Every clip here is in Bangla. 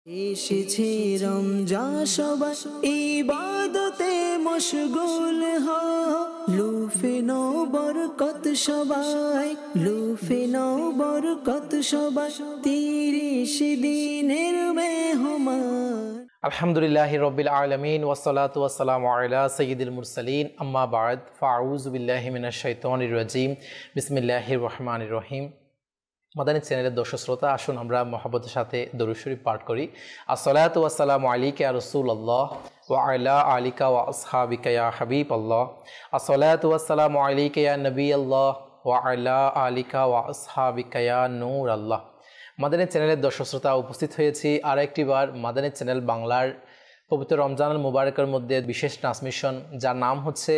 এসেছে রমজান সবাই ইবাদতে মশগুল হও, লুফে নাও বরকত সবাই, লুফে নাও বরকত সবাই, 30 দিনের মেহমান। আলহামদুলিল্লাহি রাব্বিল আলামিন ওয়াসসালাতু ওয়াসসালামু আলা সাইয়্যিদিল মুরসালিন আম্মা বা'দ ফাআউযু বিল্লাহি মিনাশ শাইতানির রাজীম বিসমিল্লাহির রহমানির রহিম। মাদানী চ্যানেলের দর্শক শ্রোতা, আসুন আমরা মহব্বতের সাথে দরুদ শরীফ পাঠ করি। আসসালাতু ওয়াসসালামু আলাইকা ইয়া রাসূলুল্লাহ ওয়া আলা আলিকা ওয়া আসহাবিকা ইয়া হাবিবাল্লাহ। আসসালাতু ওয়াসসালামু আলাইকা ইয়া নবিয়াল্লাহ ওয়া আলা আলিকা ওয়া আসহাবিকা ইয়া নূরাল্লাহ। মাদানী চ্যানেলের দর্শক শ্রোতা, উপস্থিত হয়েছি আর একটিবার মাদানী চ্যানেল বাংলার পবিত্র রমজানুল মুবারকের মধ্যে বিশেষ ট্রান্সমিশন, যার নাম হচ্ছে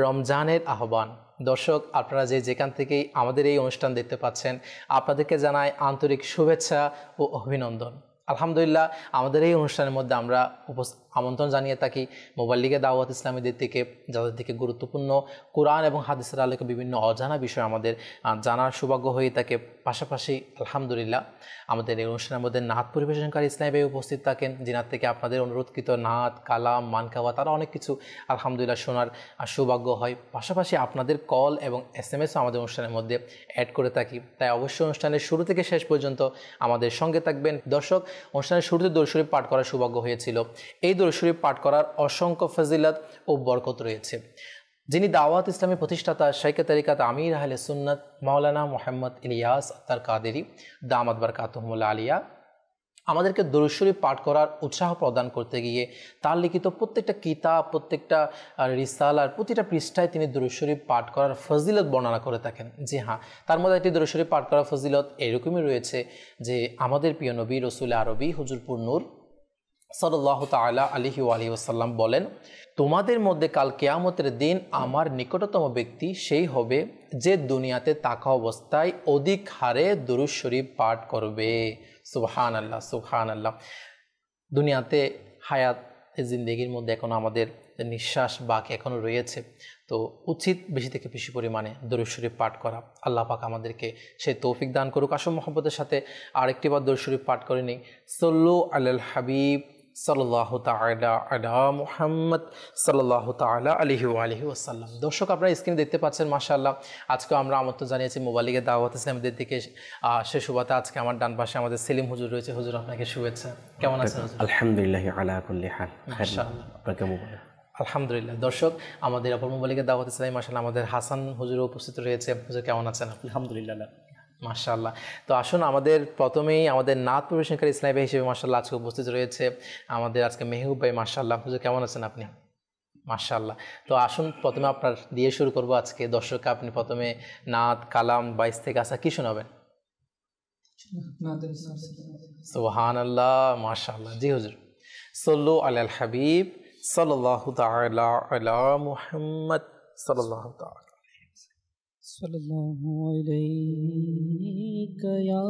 রমজানের আহ্বান। দর্শক, আপনারা যেখান থেকেই আমাদের এই অনুষ্ঠান দেখতে পাচ্ছেন, আপনাদেরকে জানাই আন্তরিক শুভেচ্ছা ও অভিনন্দন। আলহামদুলিল্লাহ, আমাদের এই অনুষ্ঠানের মধ্যে আমরা আমন্ত্রণ জানিয়ে থাকি মোবাইল লিগে দাওয়াত ইসলামীদের থেকে, যাদের থেকে গুরুত্বপূর্ণ কোরআন এবং হাদিসের আলোকে বিভিন্ন অজানা বিষয় আমাদের জানার সৌভাগ্য হয়ে থাকে। পাশাপাশি আলহামদুলিল্লাহ আমাদের এই অনুষ্ঠানের মধ্যে নাত পরিবেশনকারী ইসলামী ভাই উপস্থিত থাকেন, যিনার থেকে আপনাদের অনুরোধকৃত নাত, কালাম, মানকাওয়া তারা অনেক কিছু আলহামদুলিল্লাহ শোনার সৌভাগ্য হয়। পাশাপাশি আপনাদের কল এবং SMS-ও আমাদের অনুষ্ঠানের মধ্যে অ্যাড করে থাকি। তাই অবশ্যই অনুষ্ঠানের শুরু থেকে শেষ পর্যন্ত আমাদের সঙ্গে থাকবেন। দর্শক, অনুষ্ঠানের শুরুতে দরুদ শরীফ পাঠ করার সৌভাগ্য হয়েছিল। এই দরুদ শরীফ পাঠ করার অসংখ্য ফজিলত ও বরকত রয়েছে। যিনি দাওয়াত ইসলামী প্রতিষ্ঠাতা শাইখে তরিকাত আমির আহলে সুন্নাত মাওলানা মুহাম্মদ ইলিয়াস আত্তার কাদেরী দামাত বারকাতুহুল আলিয়া আমাদেরকে দরুদ শরীফ পাঠ করার উৎসাহ প্রদান করতে গিয়ে তার লিখিত প্রত্যেকটা কিতাব, প্রত্যেকটা রিসালার প্রতিটা পৃষ্ঠায় তিনি দরুদ শরীফ পাঠ করার ফজিলত বর্ণনা করে থাকেন। জি হ্যাঁ, তার মধ্যে একটি দরুদ শরীফ পাঠ করার ফজিলত এরকমই রয়েছে যে আমাদের প্রিয় নবী রসুল আরবি হুজুরপুর নূর সাল্লাল্লাহু তাআলা আলাইহি ওয়া আলিহি ওয়াসাল্লাম বলেন, তোমাদের মধ্যে কাল কিয়ামতের দিন আমার নিকটতম ব্যক্তি সেই হবে যে দুনিয়াতে থাকা অবস্থায় অধিক হারে দরুদ শরীফ পাঠ করবে। সুবহানাল্লাহ, সুবহানাল্লাহ। দুনিয়াতে হায়াত জিন্দেগির মধ্যে এখনও আমাদের নিঃশ্বাস বাকি এখনও রয়েছে, তো উচিত বেশি থেকে বেশি পরিমাণে দরুদ শরীফ পাঠ করা। আল্লাহ পাক আমাদেরকে সেই তৌফিক দান করুক। আসল মহব্বতের সাথে আরেকটিবার দরুদ শরীফ পাঠ করে নিই। সল্লু আলাল হাবিব সাল্লাল্লাহু তাআলা আলা মুহাম্মদ সাল্লাল্লাহু তাআলা আলাইহি ওয়া আলিহি ওয়াসাল্লাম। দর্শক, আপনারা স্ক্রিনে দেখতে পাচ্ছেন মাশাআল্লাহ, আজকে আমরা আমন্ত্রণ জানিয়েছি মোবাইল লিগে দাওয়াত ইসলামীদের দিকে। সে সুবাদে আজকে আমার ডান পাশে আমাদের সেলিম হুজুর রয়েছে। হুজুর, আপনাকে শুভেচ্ছা। কেমন আছেন হুজুর? আলহামদুলিল্লাহ আলা কুল্লি হাল। মাশাআল্লাহ, আপনাকে মোবারক। আলহামদুলিল্লাহ। দর্শক, আমাদের অপর মোবাইল লিগে দাওয়াত ইসলামী মাশাআল্লাহ আমাদের হাসান হুজুর উপস্থিত রয়েছে। হুজুর, কেমন আছেন? আলহামদুলিল্লাহ। মাশাআল্লাহ। তো আসুন, আমাদের প্রথমেই আমাদের নাত পরিবেশনকারী ইসলামী ভাই হিসেবে মাশাআল্লাহ আজকে উপস্থিত রয়েছে আমাদের আজকে মেহবুব ভাই। মাশাআল্লাহ। হুজুর, কেমন আছেন আপনি? মাশাআল্লাহ। তো আসুন, প্রথমে আপনার দিয়ে শুরু করব আজকে। দর্শককে আপনি প্রথমে নাত, কালাম, বাইশ থেকে আসা কি শোনাবেন? সুবহানাল্লাহ, মাশাআল্লাহ। জি হুজুর। সল্লু আলাল হাবিব সাল্লাল্লাহু তাআলা আলা মুহাম্মদ সাল্লাল্লাহু তাআলা সাল্লাল্লাহু আলাইকা ইয়া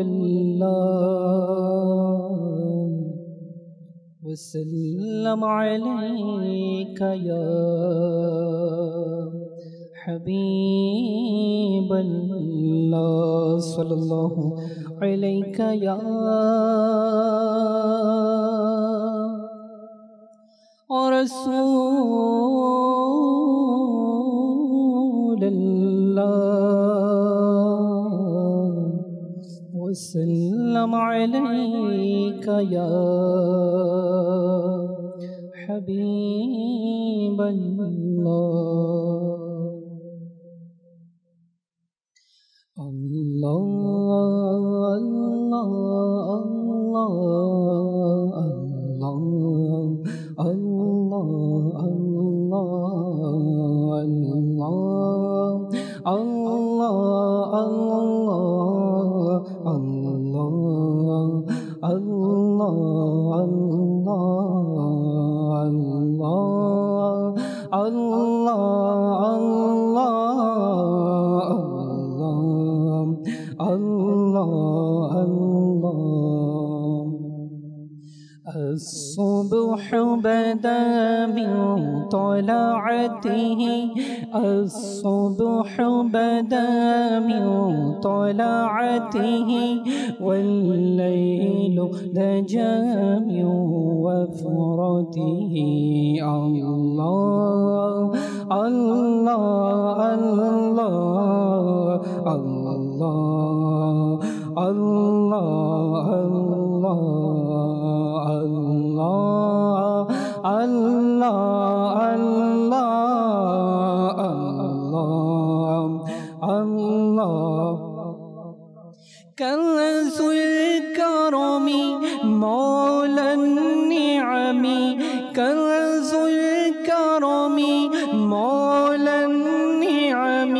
রাসূলুল্লাহ ওয়া সাল্লাম আলাইকা ইয়া হাবিবাল্লাহ সাল্লাল্লাহু আলাইকা ইয়া রাসূলুল্লাহ ওয়া সাল্লাম আলাইকা ইয়া হাবিবাল্লাহ। Allah, Allah, Allah, Allah, Allah, Allah, Allah, Allah, Allah, Allah, Allah, الصبح بدا من طلعته الصبح بدا من طلعته والليل دجى من وفرته الله الله الله الله الله الله الله الله كنز الكرم مولى النعم كنز الكرم مولى النعم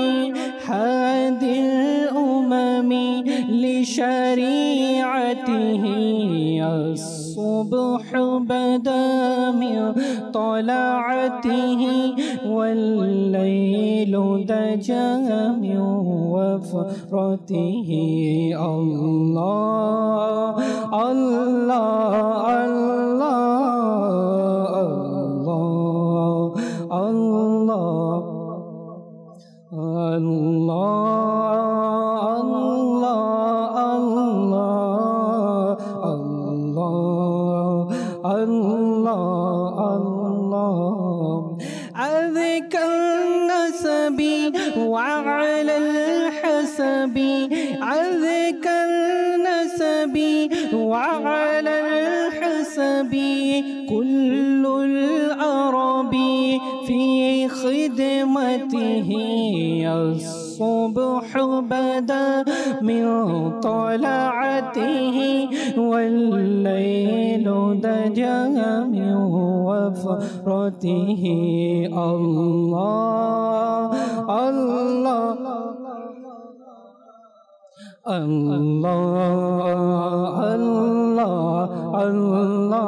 هادي الأمم لشريعته الصبح بدا من طلعته والليل دجى من وفرته الله الله الله الله أذكى النسب وعلى الحسب أذكى النسب وعلى الحسب كل العرب في خدمته الصبح بدا من طلعته والليل دجى من وفرته الله الله الله الله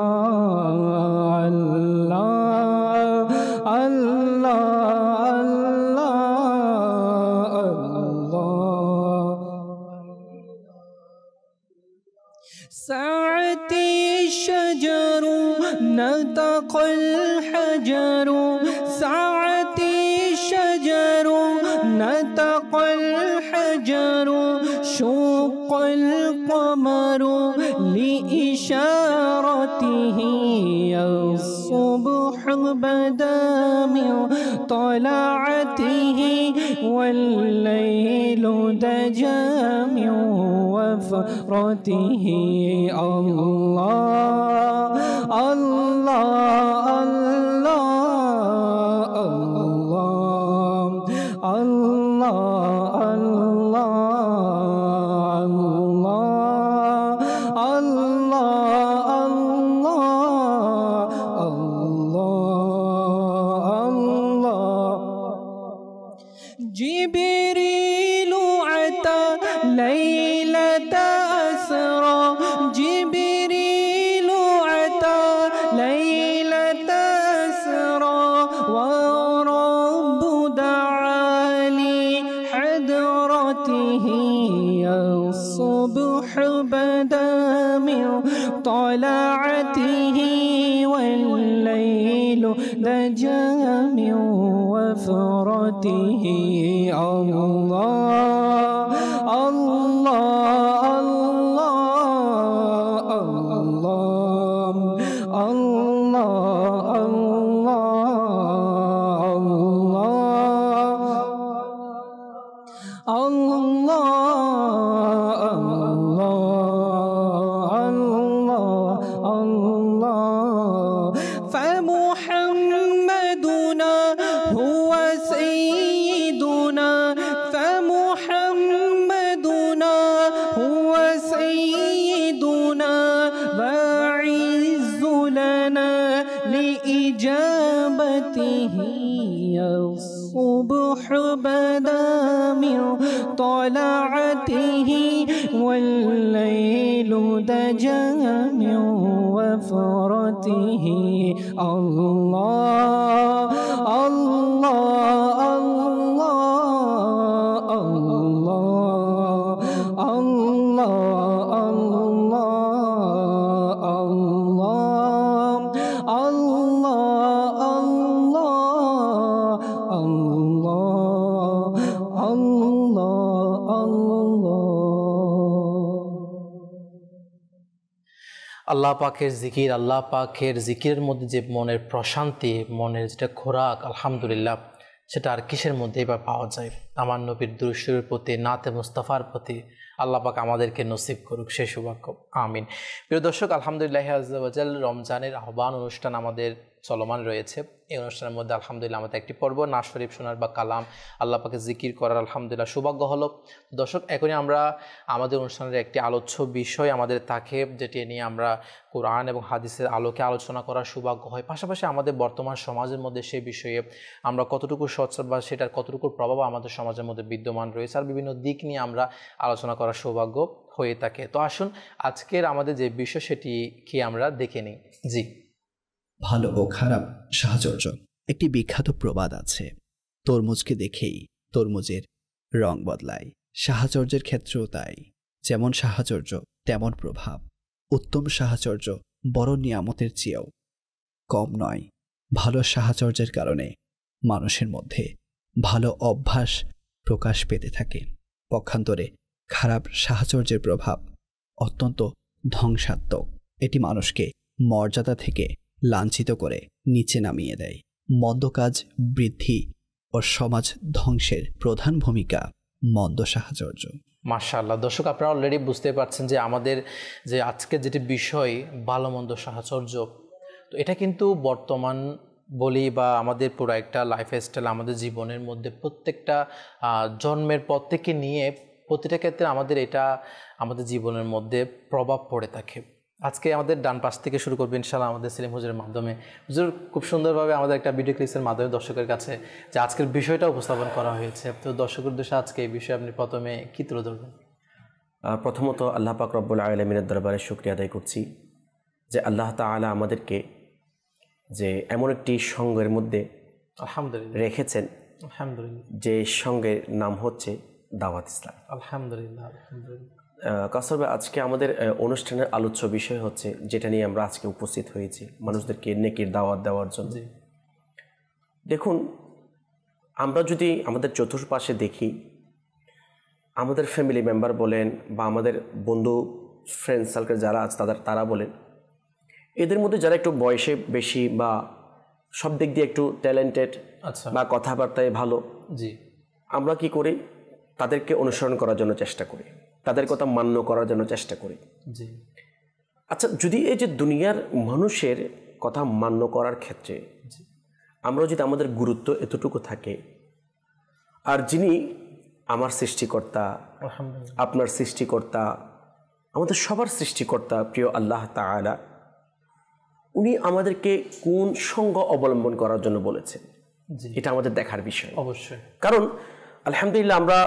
ساعتي الشجر نطق الحجر ساعتي الشجر نطق الحجر شق القمر لإشارته الصبح بدا من طلعته والليل دجى من وفرته الله الله الله الله جبريل أتى ليلة أسرى جبريل أتى ليلة أسرى ورب دعا لحضرته الصبح بدا من طلعته والليل دجى من وفرته الله الله الله الله الله فمحمدنا هو سيدنا فمحمدنا هو سيدنا واعز لنا لإجابته الصبح بدا من طلعته والليل دجى من وفرته الله الله الله الله الله الله الله আল্লাহ পাকের জিকির, আল্লাহ পাকের জিকিরের মধ্যে যে মনের প্রশান্তি, মনের যেটা খোরাক, আলহামদুলিল্লাহ, সেটা আর কিসের মধ্যেই বা পাওয়া যায়। আমার নবীর দুরূদ শরীফের প্রতি, নাতে মুস্তাফার প্রতি আল্লাহ পাক আমাদেরকে নসিব করুক সেই সৌভাগ্য, আমিন। প্রিয় দর্শক, আলহামদুলিল্লাহ আযজা ওয়া জাল রমজানের আহ্বান অনুষ্ঠান আমাদের চলমান রয়েছে। এই অনুষ্ঠানের মধ্যে আলহামদুলিল্লাহ আমাদের একটি পর্ব নাজ শরীফ শোনার বা কালাম, আল্লাহ পাকে জিকির করার আলহামদুলিল্লাহ সৌভাগ্য হলো। দর্শক, এখনই আমরা আমাদের অনুষ্ঠানের একটি আলোচ্য বিষয় আমাদের থাকে, যেটি নিয়ে আমরা কোরআন এবং হাদিসের আলোকে আলোচনা করার সৌভাগ্য হয়। পাশাপাশি আমাদের বর্তমান সমাজের মধ্যে সেই বিষয়ে আমরা কতটুকু সচেতন বা সেটার কতটুকু প্রভাব আমাদের সমাজের মধ্যে বিদ্যমান রয়েছে, আর বিভিন্ন দিক নিয়ে আমরা আলোচনা করার সৌভাগ্য হয়ে থাকে। তো আসুন আজকের আমাদের যে বিষয় সেটি কি আমরা দেখে নিই। জি, ভালো ও খারাপ সাহচর্য। একটি বিখ্যাত প্রবাদ আছে, তরমুজকে দেখেই তরমুজের রং বদলায়। সাহচর্যের ক্ষেত্রেও তাই, যেমন সাহচর্য তেমন প্রভাব। উত্তম সাহচর্য বড় নিয়ামতের চেয়েও কম নয়। ভালো সাহচর্যের কারণে মানুষের মধ্যে ভালো অভ্যাস প্রকাশ পেতে থাকে। পক্ষান্তরে খারাপ সাহচর্যের প্রভাব অত্যন্ত ধ্বংসাত্মক। এটি মানুষকে মর্যাদা থেকে লাঞ্ছিত করে নিচে নামিয়ে দেয়। মন্দ কাজ বৃদ্ধি ও সমাজ ধ্বংসের প্রধান ভূমিকা মন্দ সাহচর্য। মাশাআল্লাহ। দর্শক, আপনারা অলরেডি বুঝতে পারছেন যে আমাদের যে আজকের যেটি বিষয় ভালো মন্দ সাহচর্য, তো এটা কিন্তু বর্তমান বলি বা আমাদের পুরো একটা লাইফস্টাইল, আমাদের জীবনের মধ্যে প্রত্যেকটা জন্মের পর থেকে নিয়ে প্রতিটা ক্ষেত্রে আমাদের এটা আমাদের জীবনের মধ্যে প্রভাব পড়ে থাকে। আজকে আমাদের ডান পাশ থেকে শুরু করবেন ইনশাআল্লাহ আমাদের সেলিম হুজুরের মাধ্যমে। হুজুর খুব সুন্দরভাবে আমাদের একটা ভিডিও ক্লিপসের মাধ্যমে দর্শকের কাছে যে আজকের বিষয়টা উপস্থাপন করা হয়েছে। তো দর্শকের উদ্দেশ্যে আজকে এই বিষয়ে আপনি প্রথমে কী তুলে ধরবেন? প্রথমত আল্লাহ পাক রব্বুল আলামিনের দরবারে শুকরিয়া আদায় করছি যে আল্লাহ তাআলা আমাদেরকে যে এমন একটি সঙ্গের মধ্যে আলহামদুলিল্লাহ রেখেছেন, আলহামদুলিল্লাহ, যে সঙ্গের নাম হচ্ছে দাওয়াত ইসলাম। আলহামদুলিল্লাহ আলহামদুলিল্লাহ। কাসর ভাই, আজকে আমাদের অনুষ্ঠানের আলোচ্য বিষয় হচ্ছে, যেটা নিয়ে আমরা আজকে উপস্থিত হয়েছি, মানুষদেরকে নেকির দাওয়াত দেওয়ার জন্য। দেখুন, আমরা যদি আমাদের চতুর্পাশে দেখি, আমাদের ফ্যামিলি মেম্বার বলেন বা আমাদের বন্ধু ফ্রেন্ড সার্কেল যারা আছে তারা বলেন, এদের মধ্যে যারা একটু বয়সে বেশি বা সব দিক দিয়ে একটু ট্যালেন্টেড বা কথাবার্তায় ভালো, জি, আমরা কি করি? তাদেরকে অনুসরণ করার জন্য চেষ্টা করি, তাদের কথা মান্য করার জন্য চেষ্টা করি। জি। আচ্ছা, যদি এই যে দুনিয়ার মানুষের কথা মান্য করার ক্ষেত্রে আমরা যদি আমাদের গুরুত্ব এতটুকু থাকে, আর যিনি আমার সৃষ্টিকর্তা, আপনার সৃষ্টিকর্তা, আমাদের সবার সৃষ্টিকর্তা প্রিয় আল্লাহ তাআলা, উনি আমাদেরকে কোন সঙ্গ অবলম্বন করার জন্য বলেছেন, এটা আমাদের দেখার বিষয় অবশ্যই। কারণ আলহামদুলিল্লাহ আমরা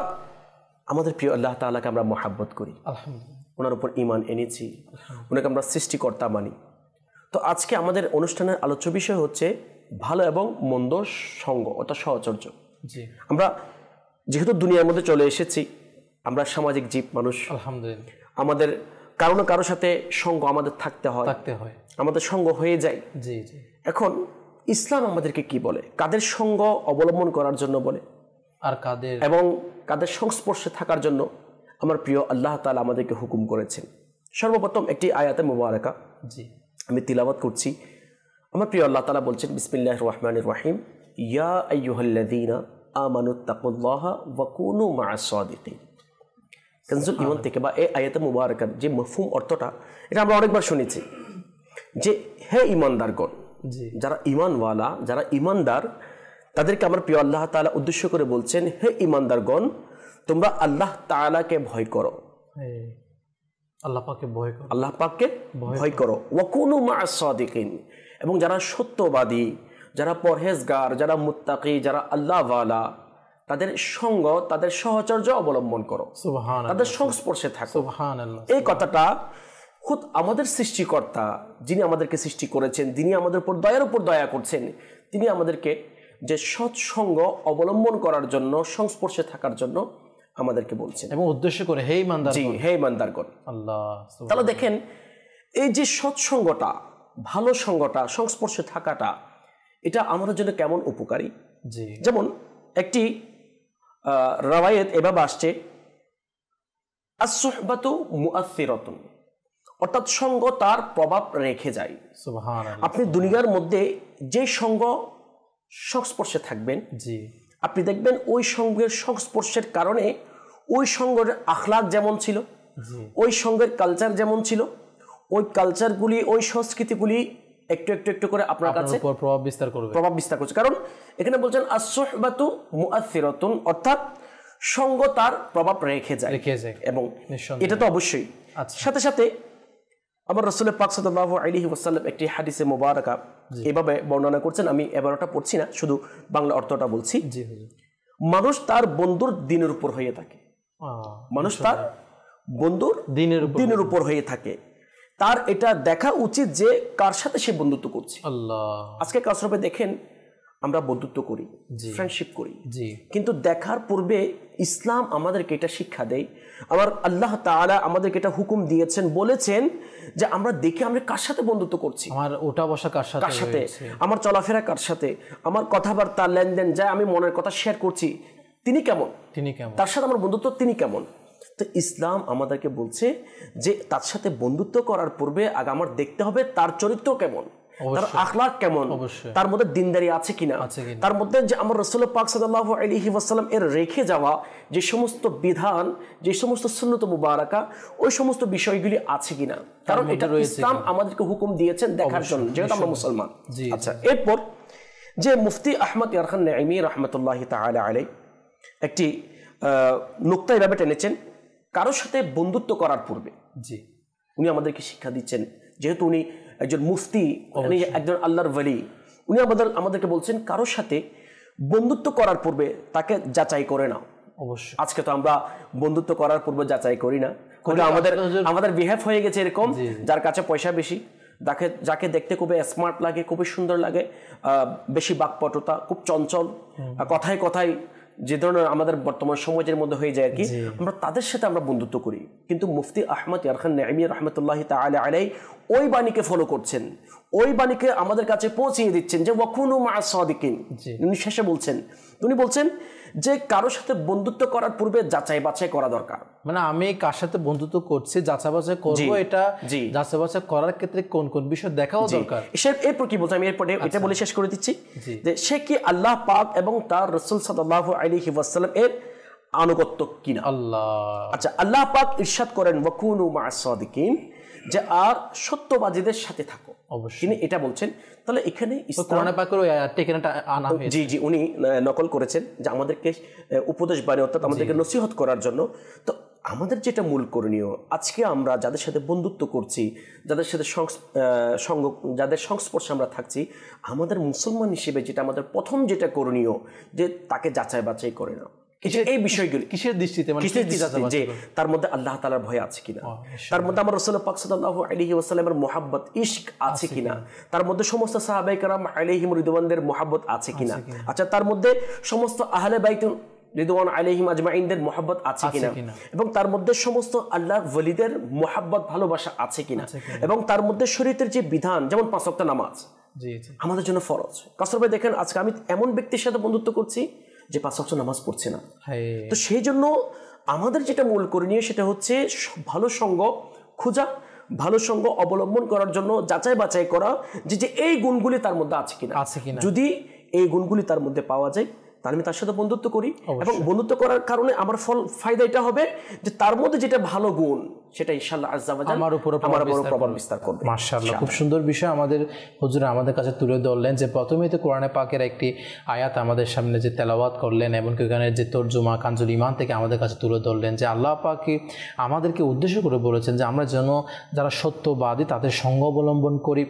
আমাদের প্রিয় আল্লাহ তাআলাকে আমরা মহাব্বত করি, আলহামদুলিল্লাহ, ওনার উপর ঈমান এনেছি, ওনাকে আমরা সৃষ্টিকর্তা মানি। তো আজকে আমাদের অনুষ্ঠানের আলোচ্য বিষয় হচ্ছে ভালো এবং মন্দ সঙ্গ, অর্থাৎ সাহচর্য। জি, আমরা যেহেতু দুনিয়ার মধ্যে চলে এসেছি, আমরা সামাজিক জীব মানুষ, আলহামদুলিল্লাহ, আমাদের কারো না কারোর সাথে সঙ্গ আমাদের থাকতে হয়, আমাদের সঙ্গ হয়ে যায়। জি জি। এখন ইসলাম আমাদেরকে কি বলে, কাদের সঙ্গ অবলম্বন করার জন্য বলে, আর কাদের এবং কাদের সংস্পর্শে থাকার জন্য আমার প্রিয় আল্লাহ তাআলা আমাদেরকে হুকুম করেছেন। সর্বপ্রথম একটি আয়াতে মুবারাকা জি আমি তিলাওয়াত করছি। আমার প্রিয় আল্লাহ তাআলা বলছেন, বিসমিল্লাহির রহমানির রহিম, ইয়া আইয়ুহাল্লাযীনা আমানুত্তাকুল্লাহা ওয়া কুনু মা'আস সাদিকিন। কানজুল ঈমান থেকে বা এই আয়াতে মুবারাকার যে মফহুম অর্থটা, এটা আমরা অনেকবার শুনেছি যে হে ঈমানদারগণ, যারা ঈমানওয়ালা, যারা ঈমানদার, তাদেরকে আমার প্রিয় আল্লাহ তাআলা উদ্দেশ্য করে বলছেন, হে ঈমানদারগণ, তোমরা আল্লাহ তাআলাকে ভয় করো, আল্লাহ পাককে ভয় করো, আল্লাহ পাককে ভয় করো, ওয়া কুনু মা'আস সাদিকিন, এবং যারা সত্যবাদী, যারা পরহেজগার, যারা মুত্তাকি, যারা আল্লাহওয়ালা, তাদের সঙ্গ, তাদের সহচর্য অবলম্বন করো, সুবহানাল্লাহ, তাদের সংস্পর্শে থাকো, সুবহানাল্লাহ। এই কথাটা খুদ আমাদের সৃষ্টিকর্তা, যিনি আমাদেরকে সৃষ্টি করেছেন, যিনি আমাদের উপর দয়া করছেন, তিনি আমাদেরকে যে সৎসঙ্গ অবলম্বন করার জন্য, সংস্পর্শে থাকার জন্য আমাদেরকে বলছেন, এবং উদ্দেশ্য করে হে ঈমানদারগণ, জি হে ঈমানদারগণ। আল্লাহ, তাহলে দেখেন এই যে সৎসঙ্গটা, ভালো সঙ্গটা, সংস্পর্শে থাকাটা, এটা আমাদের জন্য কেমন উপকারী। জি, যেমন একটি রাওয়ায়াত এভাবে আসছে, আস-সুহবাতু মুআথিরাতুন, অর্থাৎ সঙ্গ তার প্রভাব রেখে যায়। সুবহানাল্লাহ। আপনি দুনিয়ার মধ্যে যে সঙ্গ সংস্পর্শে থাকবেন, জি, আপনি দেখবেন ওই সঙ্গের সংস্পর্শের কারণে ওই সঙ্গের আখলাক যেমন ছিল, ওই সঙ্গের কালচার যেমন ছিল, ওই কালচারগুলি, ওই সংস্কৃতিগুলি একটু একটু একটু করে আপনার কাছে প্রভাব বিস্তার করবে। করছে। কারণ এখানে বলছেন আস-সুহবাতু মুআসসিরাতুন, অর্থাৎ সঙ্গ তার প্রভাব রেখে যায়। এবং এটা তো অবশ্যই। সাথে সাথে আমার রাসূল পাক সাল্লাল্লাহু আলাইহি ওয়াসাল্লাম একটি হাদিসে মুবারাকা এভাবে বর্ণনা করছেন, আমি এবার ওটা পড়ছি না, শুধু বাংলা অর্থটা বলছি। মানুষ তার বন্ধুর দিনের উপর হয়ে থাকে। মানুষ তার বন্ধুর দিনের উপর হয়ে থাকে। তার এটা দেখা উচিত যে কার সাথে সে বন্ধুত্ব করছে। আজকে কাসরবে দেখেন আমরা বন্ধুত্ব করি, ফ্রেন্ডশিপ করি, কিন্তু দেখার পূর্বে ইসলাম আমাদেরকে এটা শিক্ষা দেয়। আমার আল্লাহ তাআলা আমাদেরকে এটা হুকুম দিয়েছেন, বলেছেন যে আমরা দেখে আমরা কার সাথে বন্ধুত্ব করছি, আমার ওঠা বসা কার সাথে, আমার চলাফেরা কার সাথে, আমার কথাবার্তা লেনদেন, যা আমি মনের কথা শেয়ার করছি তিনি কেমন, তার সাথে আমার বন্ধুত্ব তিনি কেমন। তো ইসলাম আমাদেরকে বলছে যে তার সাথে বন্ধুত্ব করার পূর্বে আগে আমার দেখতে হবে তার চরিত্র কেমন, তার আখলাক কেমন, তার মধ্যে দিনদারি আছে কিনা, তার মধ্যে যে আমার রাসূল পাক সাল্লাল্লাহু আলাইহি ওয়াসাল্লাম এর রেখে যাওয়া যে সমস্ত বিধান, যে সমস্ত সুন্নত মুবারাকা, ওই সমস্ত বিষয়গুলি আছে কিনা। কারণ এটা ইসলাম আমাদেরকে হুকুম দিয়েছেন দেখার জন্য, যেহেতু আমরা মুসলমান। আচ্ছা, এরপর যে মুফতি আহমদ ইয়ারখান নাঈমি রাহমাতুল্লাহি তাআলা আলাইহি একটি নুকতা এভাবে টেনেছেন, কারোর সাথে বন্ধুত্ব করার পূর্বে উনি আমাদেরকে শিক্ষা দিচ্ছেন, যেহেতু উনি একজন মুফতি, একজন আল্লাহর ওয়ালি, উনি আমাদেরকে বলছেন কারোর সাথে বন্ধুত্ব করার পূর্বে তাকে যাচাই করে নাও। অবশ্যই আজকে তো আমরা বন্ধুত্ব করার পূর্বে যাচাই করি না, আমাদের বিহেভ হয়ে গেছে এরকম, যার কাছে পয়সা বেশি, যাকে দেখতে খুবই স্মার্ট লাগে, খুবই সুন্দর লাগে, বেশি বাকপটুতা, খুব চঞ্চল, কথায় কথায় যে ধরনের আমাদের বর্তমান সমাজের মধ্যে হয়ে যায় আর কি, আমরা তাদের সাথে আমরা বন্ধুত্ব করি। কিন্তু মুফতি আহমদ ইয়ারখান নাঈমি রাহমাতুল্লাহি তাআলা আলাইহি ওই বাণীকে ফলো করছেন, ওই বাণীকে আমাদের কাছে পৌঁছিয়ে দিচ্ছেন যে ওয়াকুনু মা'আস সাদিকিন। উনি শেষে বলছেন, উনি বলছেন যে কারোর সাথে বন্ধুত্ব করার পূর্বে যাচাই বাছাই করা দরকার। মানে আমি কার সাথে বন্ধুত্ব করছি যাচাই বাছাই করব, এটা যাচাই বাছাই করার ক্ষেত্রে কোন কোন বিষয় দেখাও দরকার। এরপর কি বলছি, আমি এরপরে এটা বলে শেষ করে দিচ্ছি যে সে কি আল্লাহ পাক এবং তার রাসূল সাল্লাল্লাহু আলাইহি ওয়াসাল্লাম এর আনুগত্য কিনা। আচ্ছা, আল্লাহ পাক ইরশাদ করেন ওয়াকুনু মা'আস সাদিকিন, যে আর সত্যবাদীদের সাথে থাকো। তিনি এটা বলছেন। তাহলে এখানে কোরআনে পাকের ওই আয়াতটা এখানে আনা হয়েছে। জি উনি নকল করেছেন যে আমাদেরকে উপদেশ বাণী, অর্থাৎ আমাদেরকে নসিহত করার জন্য। তো আমাদের যেটা মূল করণীয়, আজকে আমরা যাদের সাথে বন্ধুত্ব করছি, যাদের সাথে যাদের সংস্পর্শে আমরা থাকছি, আমাদের মুসলমান হিসেবে যেটা আমাদের প্রথম যেটা করণীয়, যে তাকে যাচাই বাছাই করে না। এই বিষয়গুলি কিসের দৃষ্টিতে, যে তার মধ্যে আল্লাহ তাআলার ভয় আছে কিনা, তার মধ্যে আমার রাসূল পাক সাল্লাল্লাহু আলাইহি ওয়াসাল্লামের মুহাব্বত ইশক আছে কিনা, তার মধ্যে সমস্ত সাহাবায়ে কেরাম আলাইহিম রিদওয়ানদের মুহাব্বত আছে কিনা। আচ্ছা, তার মধ্যে সমস্ত আহলে বাইত রিদওয়ান আলাইহিম আজমাইনদের মুহাব্বত আছে কিনা, এবং তার মধ্যে সমস্ত আল্লাহর ওলিদের মুহাব্বত ভালোবাসা আছে কিনা, এবং তার মধ্যে শরীয়তের যে বিধান, যেমন 5 ওয়াক্ত নামাজ আমাদের জন্য ফরজ। কাসর ভাই দেখেন, আজকে আমি এমন ব্যক্তির সাথে বন্ধুত্ব করছি যে 5 ওয়াক্ত নামাজ পড়ছে না। তো সেই জন্য আমাদের যেটা মূল করণীয় সেটা হচ্ছে ভালো সঙ্গ খোঁজা, ভালো সঙ্গ অবলম্বন করার জন্য যাচাই বাছাই করা যে এই গুণগুলি তার মধ্যে আছে কিনা। যদি এই গুণগুলি তার মধ্যে পাওয়া যায় তাহলে আমি তার সাথে বন্ধুত্ব করি, এবং বন্ধুত্ব করার কারণে আমার ফায়দা এটা হবে যে তার মধ্যে যেটা ভালো গুণ সেটা ইনশাআল্লাহ আজ্জা ওয়া জাল আমার উপর প্রভাব বিস্তার করবে। মাশাআল্লাহ, খুব সুন্দর বিষয় আমাদের হুজুর আমাদের কাছে তুলে ধরলেন, যে প্রথমেই তো কোরআনে পাকের একটি আয়াত আমাদের সামনে যে তেলাওয়াত করলেন, এবং ওখানে যে তরজমা কানজুল ঈমান থেকে আমাদের কাছে তুলে ধরলেন যে আল্লাহ পাক আমাদেরকে উদ্দেশ্য করে বলেছেন যে আমরা যেন যারা সত্যবাদী তাদের সঙ্গ অবলম্বন করি,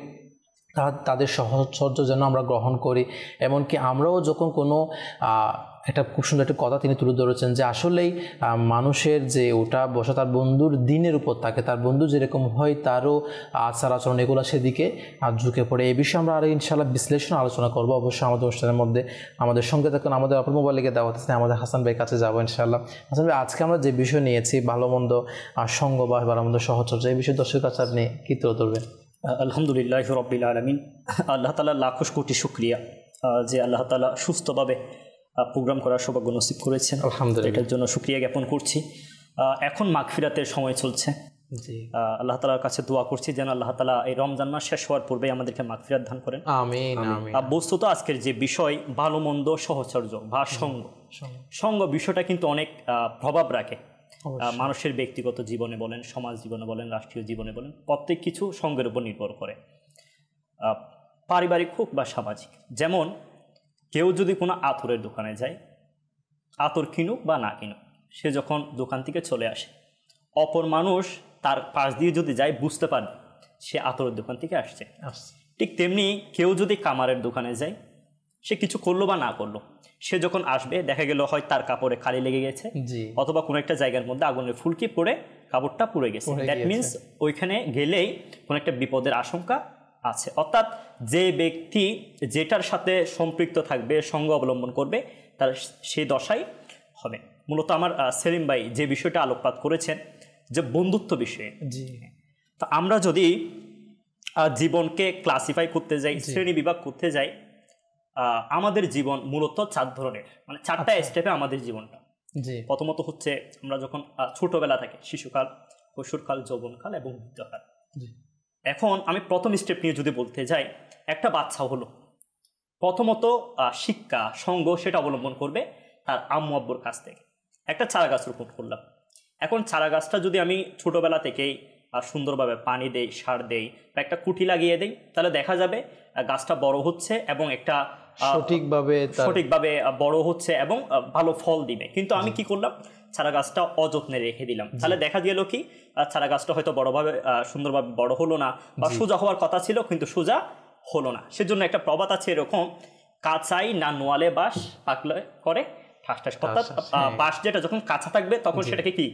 তাদের সহচর্য যেন আমরা গ্রহণ করি। এমনকি আমরাও যখন কোনো একটা খুব সুন্দর একটা কথা তিনি তুলে ধরেছেন যে আসলেই মানুষের যে ওটা বসা তার বন্ধুর দিনের উপর থাকে, তার বন্ধু যেরকম হয় তারও আচার আচরণ এগুলো সেদিকে ঝুঁকে পড়ে। এই বিষয়ে আমরা আরও ইনশাআল্লাহ বিশ্লেষণ আলোচনা করবো অবশ্যই আমাদের অনুষ্ঠানের মধ্যে। আমাদের সঙ্গে থাকুন, আমাদের অপর মোবাইলে দেওয়া হচ্ছে আমাদের হাসান ভাইয়ের কাছে যাবো ইনশাআল্লাহ। হাসান ভাই, আজকে আমরা যে বিষয় নিয়েছি ভালো মন্দ সঙ্গ বা ভালো মন্দ সহচর্য, এই বিষয়ে দর্শকের কাছে আপনি কী তুলে ধরবেন? আলহামদুলিল্লাহ রাব্বিল আলামিন, আল্লাহ তাআলা লাখো কোটি শুকরিয়া যে আল্লাহ তাআলা সুস্থভাবে প্রোগ্রাম করার সৌভাগ্য নসিব করেছেন। আলহামদুলিল্লাহ, এটার জন্য শুকরিয়া জ্ঞাপন করছি। এখন মাগফিরাতের সময় চলছে, জি, আল্লাহ তাআলার কাছে দোয়া করছি যেন আল্লাহ তাআলা এই রমজান মাস শেষ হওয়ার পূর্বে আমাদেরকে মাগফিরাত দান করেন। আমিন আমিন। বস্তুত আজকের যে বিষয় ভালো মন্দ সহচর্য বা সঙ্গ বিষয়টা কিন্তু অনেক প্রভাব রাখে মানুষের ব্যক্তিগত জীবনে বলেন, সমাজ জীবনে বলেন, রাষ্ট্রীয় জীবনে বলেন, প্রত্যেক কিছু সঙ্গের উপর নির্ভর করে, পারিবারিক হোক বা সামাজিক। যেমন কেউ যদি কোনো আতরের দোকানে যায়, আতর কিনুক বা না কিনুক, সে যখন দোকান থেকে চলে আসে, অপর মানুষ তার পাশ দিয়ে যদি যায় বুঝতে পারবে সে আতরের দোকান থেকে আসছে। ঠিক তেমনি কেউ যদি কামারের দোকানে যায়, সে কিছু করলো বা না করলো, সে যখন আসবে দেখা গেল হয় তার কাপড়ে কালি লেগে গেছে, অথবা কোনো একটা জায়গার মধ্যে আগুনের ফুলকি পড়ে কাপড়টা পুড়ে গেছে, দ্যাট মিনস ওইখানে গেলেই কোনো একটা বিপদের আশঙ্কা আছে। অর্থাৎ যে ব্যক্তি যেটার সাথে সম্পৃক্ত থাকবে, সঙ্গ অবলম্বন করবে, তার সেই দশাই হবে। মূলত আমার সেলিম ভাই যে বিষয়টা আলোকপাত করেছেন যে বন্ধুত্ব বিষয়ে, তো আমরা যদি জীবনকে ক্লাসিফাই করতে যাই, শ্রেণী বিভাগ করতে যাই, আমাদের জীবন মূলত 4 ধরনের, মানে 4টা স্টেপে আমাদের জীবনটা। প্রথমত হচ্ছে আমরা যখন ছোটবেলা থাকে, শিশুকাল, কৈশোরকাল, যৌবনকাল এবং বৃদ্ধকাল। এখন আমি প্রথম স্টেপ নিয়ে যদি বলতে যাই, একটা বাচ্চা হলো প্রথমত শিক্ষা সঙ্গ সেটা অবলম্বন করবে তার আম্মু আব্বুর কাছ থেকে। একটা চারা গাছ রোপণ করলাম, এখন চারা গাছটা যদি আমি ছোটোবেলা থেকেই সুন্দরভাবে পানি দেই, সার দেই বা একটা কুটি লাগিয়ে দেই, তাহলে দেখা যাবে গাছটা বড় হচ্ছে এবং একটা সঠিকভাবে বড় হচ্ছে এবং ভালো ফল দিবে। কিন্তু আমি কি করলাম, চারা গাছটা অযত্নে রেখে দিলাম, তাহলে দেখা গেল কি চারা গাছটা হয়তো বড়ভাবে সুন্দরভাবে বড় হলো না, বা সোজা হওয়ার কথা ছিল কিন্তু সোজা হলো না। সেজন্য একটা প্রবাদ আছে এরকম, কাঁচাই না নোয়ালে বাঁশ, পাকলে করে ঠাস ঠাস। অর্থাৎ বাঁশ যেটা যখন কাঁচা থাকবে তখন সেটাকে কি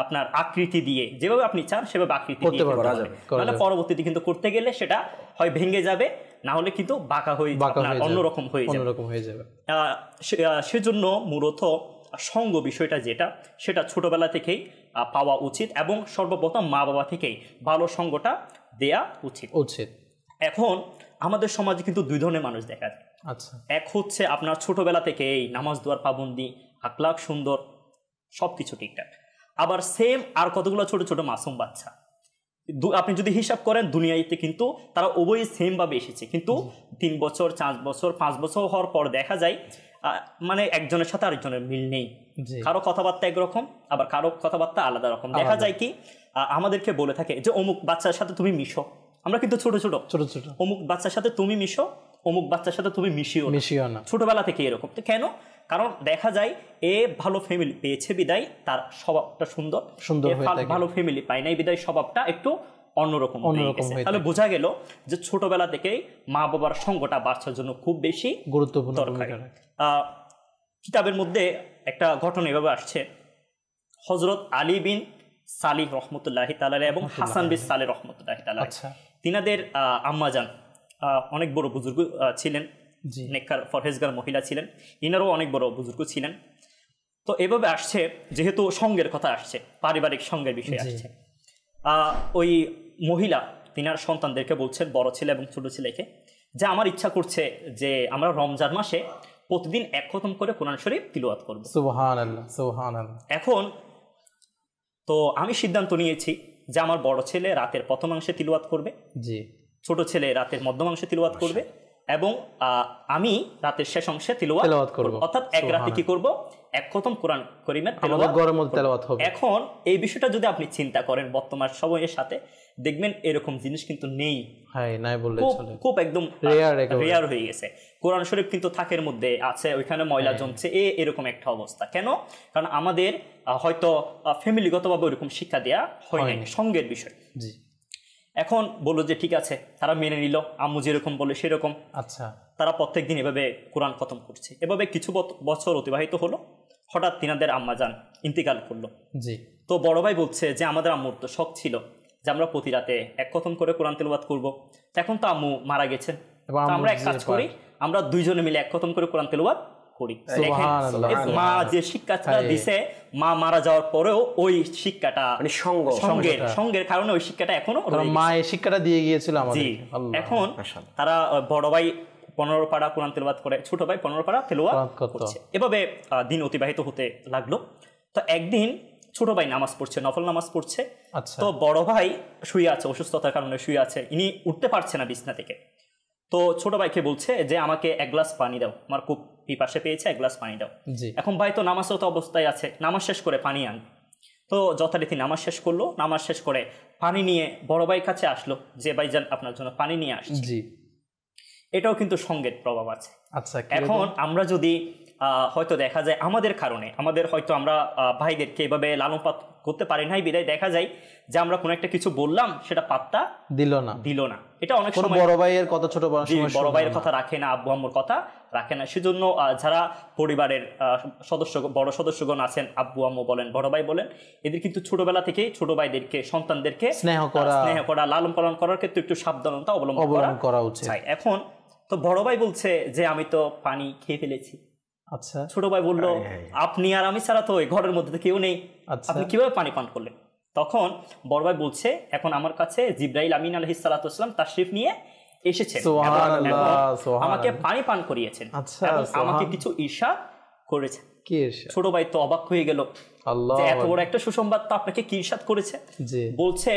আপনার আকৃতি দিয়ে যেভাবে আপনি চান সেভাবে আকৃতি দিয়ে করা যাবে, মানে পরবর্তীতে কিন্তু করতে গেলে সেটা হয় ভেঙে যাবে, না হলে কিন্তু বাঁকা হয়ে অন্যরকম হয়ে যাবে। সেজন্য মূলত সঙ্গ বিষয়টা যেটা, সেটা ছোটবেলা থেকেই পাওয়া উচিত এবং সর্বপ্রথম মা বাবা থেকেই ভালো সঙ্গটা দেয়া উচিত। এখন আমাদের সমাজে কিন্তু 2 ধরনের মানুষ দেখা যায়। এক হচ্ছে আপনার ছোটবেলা থেকেই নামাজ দুয়ার পাবন্দি, আখলাক সুন্দর, সব কিছু ঠিকঠাক, আবার সেম আর কতগুলো ছোট ছোট মাসুম বাচ্চা, আপনি যদি হিসাব করেন দুনিয়াতে কিন্তু তারা উভয়ই সেম ভাবে এসেছে, কিন্তু 3 বছর 4 বছর 5 বছর হওয়ার পর দেখা যায় মানে একজনের সাথে আরেকজনের মিল নেই, কারো কথাবার্তা একরকম আবার কারো কথাবার্তা আলাদা রকম। দেখা যায় কি আমাদেরকে বলে থাকে যে অমুক বাচ্চার সাথে তুমি মিশো, আমরা কিন্তু ছোট ছোট অমুক বাচ্চার সাথে তুমি মিশো, অমুক বাচ্চার সাথে তুমি মিশিও না, ছোটবেলা থেকে এরকম। তো কেন? কারণ দেখা যায় এ ভালো ফ্যামিলি পেয়েছে বিদায় তার স্বভাবটা সুন্দর, ভালো ফ্যামিলি পায় নাই বিদায় স্বভাবটা একটু অন্যরকম। তাহলে বোঝা গেল যে ছোটবেলা থেকেই মা বাবার সঙ্গটা বাচ্চার জন্য খুব বেশি গুরুত্বপূর্ণ দরকারি। কিতাবের মধ্যে একটা ঘটনা এভাবে আসছে, হযরত আলী বিন সালিহ রহমতুল্লাহি তাআলা এবং হাসান বিন সালেহ রহমতুল্লাহি তাআলা, তিনাদের আম্মাজান অনেক বড় বুজুর্গ ছিলেন, নেককার ফরহেজগার মহিলা ছিলেন, ইনারও অনেক বড় বুজুর্গ ছিলেন। তো এভাবে আসছে, যেহেতু সঙ্গের কথা আসছে, পারিবারিক সঙ্গের বিষয় আসছে, ওই মহিলা তিনার সন্তানদেরকে বলছেন, বড় ছেলে এবং ছোট ছেলেকে, যে আমার ইচ্ছা করছে যে আমরা রমজান মাসে প্রতিদিন 1 খতম করে কোরআন শরীফ তিলাওয়াত করব। সুবহানাল্লাহ সুবহানাল্লাহ। এখন তো আমি সিদ্ধান্ত নিয়েছি যে আমার বড় ছেলে রাতের প্রথমাংশে তিলাওয়াত করবে, ছোট ছেলে রাতের মধ্যাংশে তিলাওয়াত করবে এবং আমি রাতের শেষ অংশে তিলাওয়াত করব। অর্থাৎ এক রাতে কি করব, 1 খতম কোরআন কারীমের তেলাওয়াত হবে। এখন এই বিষয়টা যদি আপনি চিন্তা করেন বর্তমান সময়ের সাথে, দেখবেন এরকম জিনিস কিন্তু নেই, খুব একদম রেয়ার হয়ে গেছে। কোরআন শরীফ কিন্তু থাকের মধ্যে আছে, ওইখানে ময়লা জমছে, এরকম একটা অবস্থা। কেন? কারণ আমাদের হয়তো ফ্যামিলিগতভাবে ওইরকম শিক্ষা দেওয়া হয়নি সঙ্গের বিষয়। এখন বললো যে ঠিক আছে, তারা মেনে নিল, আম্মু যেরকম বলে সেরকম, তারা প্রত্যেকদিন এভাবে কোরআন খতম করছে। এভাবে কিছু বছর অতিবাহিত হলো, হঠাৎ তিনাদের আম্মাজান ইন্তিকাল করলো। তো বড় ভাই বলছে যে আমাদের আম্মুর তো শখ ছিল যে আমরা প্রতি রাতে 1 খতম করে কোরআন তেলাওয়াত করব। এখন তো আম্মু মারা গেছেন, আমরা এক কাজ করি, আমরা 2 জনে মিলে 1 খতম করে কোরআন তেলাওয়াত করি। মা যে শিক্ষাটা দিছে, মা মারা যাওয়ার পরেও ওই শিক্ষাটা সঙ্গের কারণে ওই শিক্ষাটা এখনো মা এই শিক্ষাটা দিয়ে গিয়েছিল আমাদের। এখন তারা বড় ভাই 15 পারা কোরআন তেলাওয়াত করে, ছোট ভাই 15 পারা তেলাওয়াত করছে। এভাবে দিন অতিবাহিত হতে লাগলো। তো একদিন ছোট ভাই নামাজ পড়ছে, নফল নামাজ পড়ছে। আচ্ছা। তো বড় ভাই শুয়ে আছে, অসুস্থতার কারণে শুয়ে আছে, ইনি উঠতে পারছে না বিছনা থেকে। তো ছোট ভাইকে বলছে যে আমাকে এক গ্লাস পানি দাও, আমার খুব পিপাসা পেয়েছে, এক গ্লাস পানি দাও। জি। এখন ভাই তো নামাজরত অবস্থায় আছে, নামাজ শেষ করে পানি আন। তো যথারীতি নামাজ শেষ করলো, নামাজ শেষ করে পানি নিয়ে বড় ভাইয়ের কাছে আসলো যে ভাইজান আপনার জন্য পানি নিয়ে আসছি। জি। এটাও কিন্তু সঙ্গের প্রভাব আছে। আচ্ছা, এখন আমরা যদি হয়তো দেখা যায় আমাদের কারণে, আমাদের হয়তো আমরা ভাইদেরকে এভাবে লালন পালন করতে পারি নাই, বিদায় দেখা যায় যে আমরা কোনো একটা কিছু বললাম, সেটা পাত্তা দিল না। এটা অনেক সময় বড় ভাইয়ের কথা, ছোট বড় ভাইয়ের কথা রাখে না, আব্বু আম্মুর কথা রাখে না। সেজন্য যারা পরিবারের বড় সদস্যগণ আছেন, আব্বু আম্মু বলেন, বড় ভাই বলেন, এদের কিন্তু ছোটবেলা থেকেই ছোট ভাইদেরকে, সন্তানদেরকে স্নেহ করা, লালন পালন করার ক্ষেত্রে একটু সাবধানতা অবলম্বন করা উচিত। এখন তো বড় ভাই বলছে যে আমি তো পানি খেয়ে ফেলেছি। আচ্ছা। ছোট ভাই বললো আপনি আর আমি ছাড়া তো এই ঘরের মধ্যে কেউ নেই, আপনি কিভাবে পানি পান করলেন? তখন বড় ভাই বলছে এখন আমার কাছে জিবরাইল আমিন আলাইহিস সালাতু ওয়াস সালাম তাশরিফ নিয়ে এসেছেন, আমাকে পানি পান করিয়েছেন, আমাকে কিছু ইরশাদ করেছেন। ছোট ভাই তো অবাক হয়ে গেল, এত বড় একটা সুসংবাদ তো আপনাকে কি ইরশাদ করেছে? বলছে